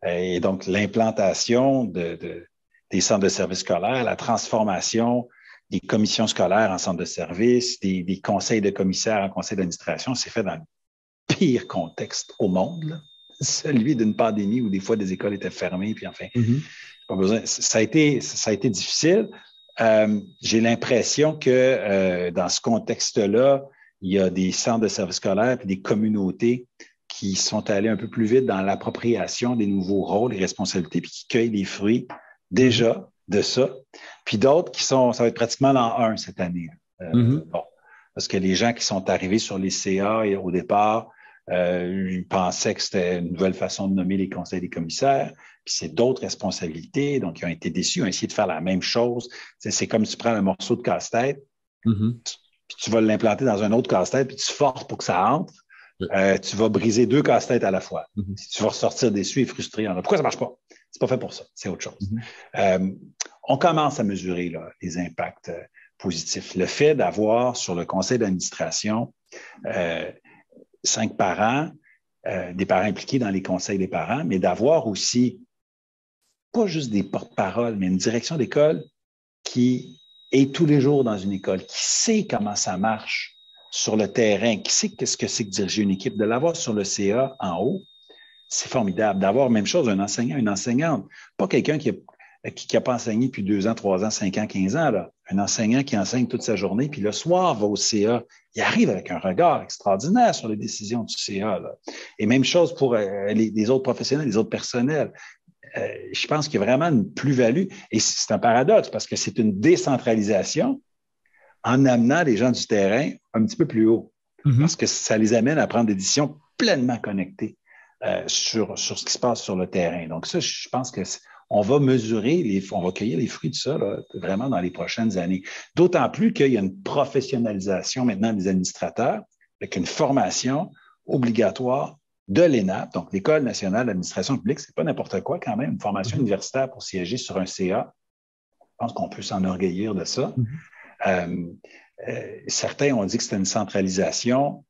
Et donc, l'implantation des centres de services scolaires, la transformation des commissions scolaires en centres de services, des conseils de commissaires en conseil d'administration, c'est fait dans le pire contexte au monde, là. Celui d'une pandémie où des fois des écoles étaient fermées, puis enfin, pas besoin. Ça a été difficile. J'ai l'impression que dans ce contexte-là, il y a des centres de services scolaires et des communautés qui sont allés un peu plus vite dans l'appropriation des nouveaux rôles et responsabilités, puis qui cueillent les fruits déjà de ça. Puis d'autres ça va être pratiquement l'an 1 cette année. Bon, parce que les gens qui sont arrivés sur les CA au départ, ils pensaient que c'était une nouvelle façon de nommer les conseils des commissaires, puis c'est d'autres responsabilités, donc ils ont été déçus, ils ont essayé de faire la même chose. C'est comme si tu prends un morceau de casse-tête, puis tu vas l'implanter dans un autre casse-tête, puis tu forces pour que ça entre. Tu vas briser 2 casse-têtes à la fois. Si tu vas ressortir déçu et frustré. Pourquoi ça ne marche pas? C'est pas fait pour ça. C'est autre chose. On commence à mesurer là, les impacts positifs. Le fait d'avoir sur le conseil d'administration 5 parents, des parents impliqués dans les conseils des parents, mais d'avoir aussi pas juste des porte-paroles, mais une direction d'école qui est tous les jours dans une école, qui sait comment ça marche sur le terrain, qui sait qu'est-ce que c'est que diriger une équipe, de l'avoir sur le CA en haut, c'est formidable. D'avoir même chose, un enseignant, une enseignante, pas quelqu'un qui n'a pas enseigné depuis 2 ans, 3 ans, 5 ans, 15 ans, là. Un enseignant qui enseigne toute sa journée, puis le soir va au CA, il arrive avec un regard extraordinaire sur les décisions du CA, là. Et même chose pour les autres professionnels, les autres personnels. Je pense qu'il y a vraiment une plus-value. Et c'est un paradoxe parce que c'est une décentralisation en amenant les gens du terrain un petit peu plus haut. Parce que ça les amène à prendre des décisions pleinement connectées sur ce qui se passe sur le terrain. Donc ça, je pense qu'on va mesurer, on va cueillir les fruits de ça là, vraiment dans les prochaines années. D'autant plus qu'il y a une professionnalisation maintenant des administrateurs avec une formation obligatoire de l'ENAP, donc l'École nationale d'administration publique. C'est pas n'importe quoi quand même, une formation universitaire pour siéger sur un CA. Je pense qu'on peut s'enorgueillir de ça. Certains ont dit que c'était une centralisation.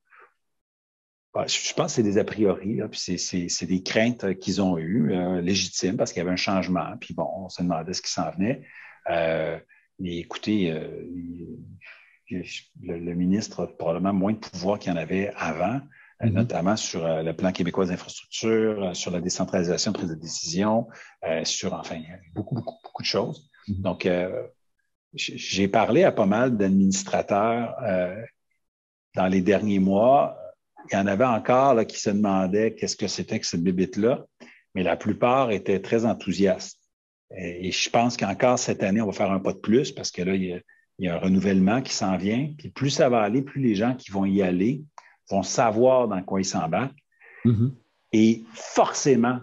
Je pense que c'est des a priori, là, puis c'est des craintes qu'ils ont eues, légitimes, parce qu'il y avait un changement. Puis bon, on se demandait ce qui s'en venait. Mais écoutez, le ministre a probablement moins de pouvoir qu'il y en avait avant, notamment sur le plan québécois d'infrastructure, sur la décentralisation de prise de décision, sur, enfin, beaucoup de choses. Donc, j'ai parlé à pas mal d'administrateurs dans les derniers mois. Il y en avait encore là, qui se demandaient qu'est-ce que c'était que cette bébête-là, mais la plupart étaient très enthousiastes. Et je pense qu'encore cette année, on va faire un pas de plus parce que là, il y a un renouvellement qui s'en vient. Puis plus ça va aller, plus les gens qui vont y aller vont savoir dans quoi ils s'embarquent. Et forcément,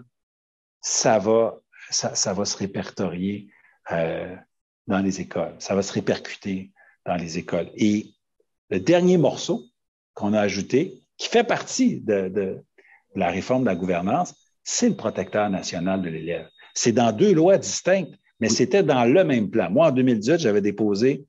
ça va se répertorier dans les écoles. Ça va se répercuter dans les écoles. Et le dernier morceau qu'on a ajouté, qui fait partie de la réforme de la gouvernance, c'est le protecteur national de l'élève. C'est dans 2 lois distinctes, mais c'était dans le même plan. Moi, en 2018, j'avais déposé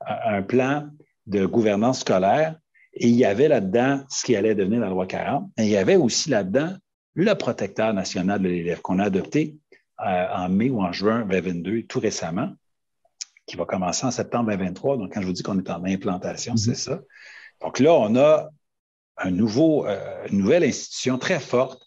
un plan de gouvernance scolaire et il y avait là-dedans ce qui allait devenir la loi 40, et il y avait aussi là-dedans le protecteur national de l'élève qu'on a adopté en mai ou en juin 2022, tout récemment, qui va commencer en septembre 2023. Donc, quand je vous dis qu'on est en implantation, c'est ça. Donc là, on a une nouvelle institution très forte,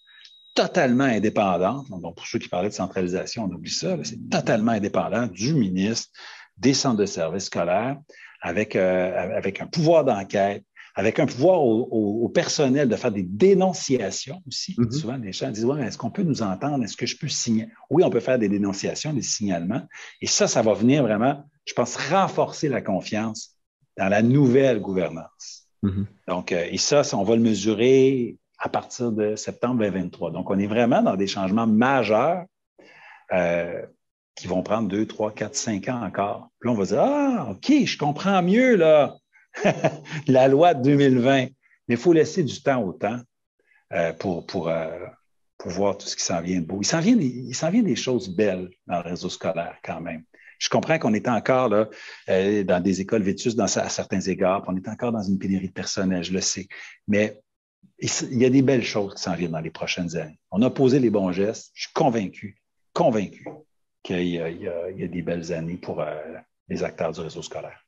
totalement indépendante. Donc, pour ceux qui parlaient de centralisation, on oublie ça. C'est totalement indépendant du ministre, des centres de services scolaires, avec un pouvoir d'enquête, avec un pouvoir au personnel de faire des dénonciations aussi. Souvent, les gens disent, ouais, mais est-ce qu'on peut nous entendre? Est-ce que je peux signer? Oui, on peut faire des dénonciations, des signalements. Et ça va venir vraiment, je pense, renforcer la confiance dans la nouvelle gouvernance. Donc, et ça, on va le mesurer à partir de septembre 2023. Donc, on est vraiment dans des changements majeurs qui vont prendre 2, 3, 4, 5 ans encore. Puis là, on va dire, ah, OK, je comprends mieux, là, la loi de 2020. Mais il faut laisser du temps au temps pour pour voir tout ce qui s'en vient de beau. Il s'en vient des choses belles dans le réseau scolaire quand même. Je comprends qu'on est encore là, dans des écoles vétustes à certains égards, puis on est encore dans une pénurie de personnel, je le sais. Mais il y a des belles choses qui s'en viennent dans les prochaines années. On a posé les bons gestes. Je suis convaincu qu'il y a des belles années pour les acteurs du réseau scolaire.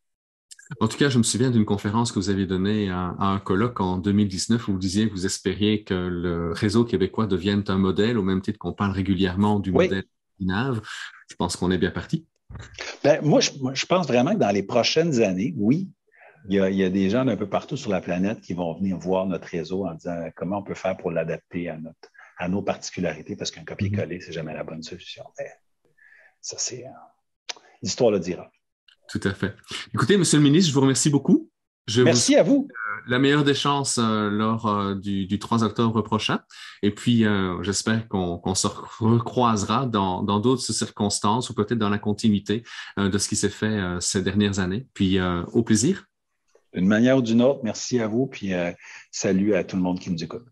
En tout cas, je me souviens d'une conférence que vous avez donnée à un colloque en 2019 où vous disiez que vous espériez que le réseau québécois devienne un modèle, au même titre qu'on parle régulièrement du modèle Scandinave. Je pense qu'on est bien parti. Ben, moi, je pense vraiment que dans les prochaines années, oui, il y a des gens d'un peu partout sur la planète qui vont venir voir notre réseau en disant comment on peut faire pour l'adapter à nos particularités, parce qu'un copier-coller, c'est jamais la bonne solution. Mais ça, c'est l'histoire le dira. Tout à fait. Écoutez, Monsieur le ministre, je vous remercie beaucoup. Merci à vous. La meilleure des chances lors du 3 octobre prochain. Et puis, j'espère qu'on se recroisera dans d'autres circonstances ou peut-être dans la continuité de ce qui s'est fait ces dernières années. Puis, au plaisir. D'une manière ou d'une autre, merci à vous. Puis, salut à tout le monde qui nous écoute.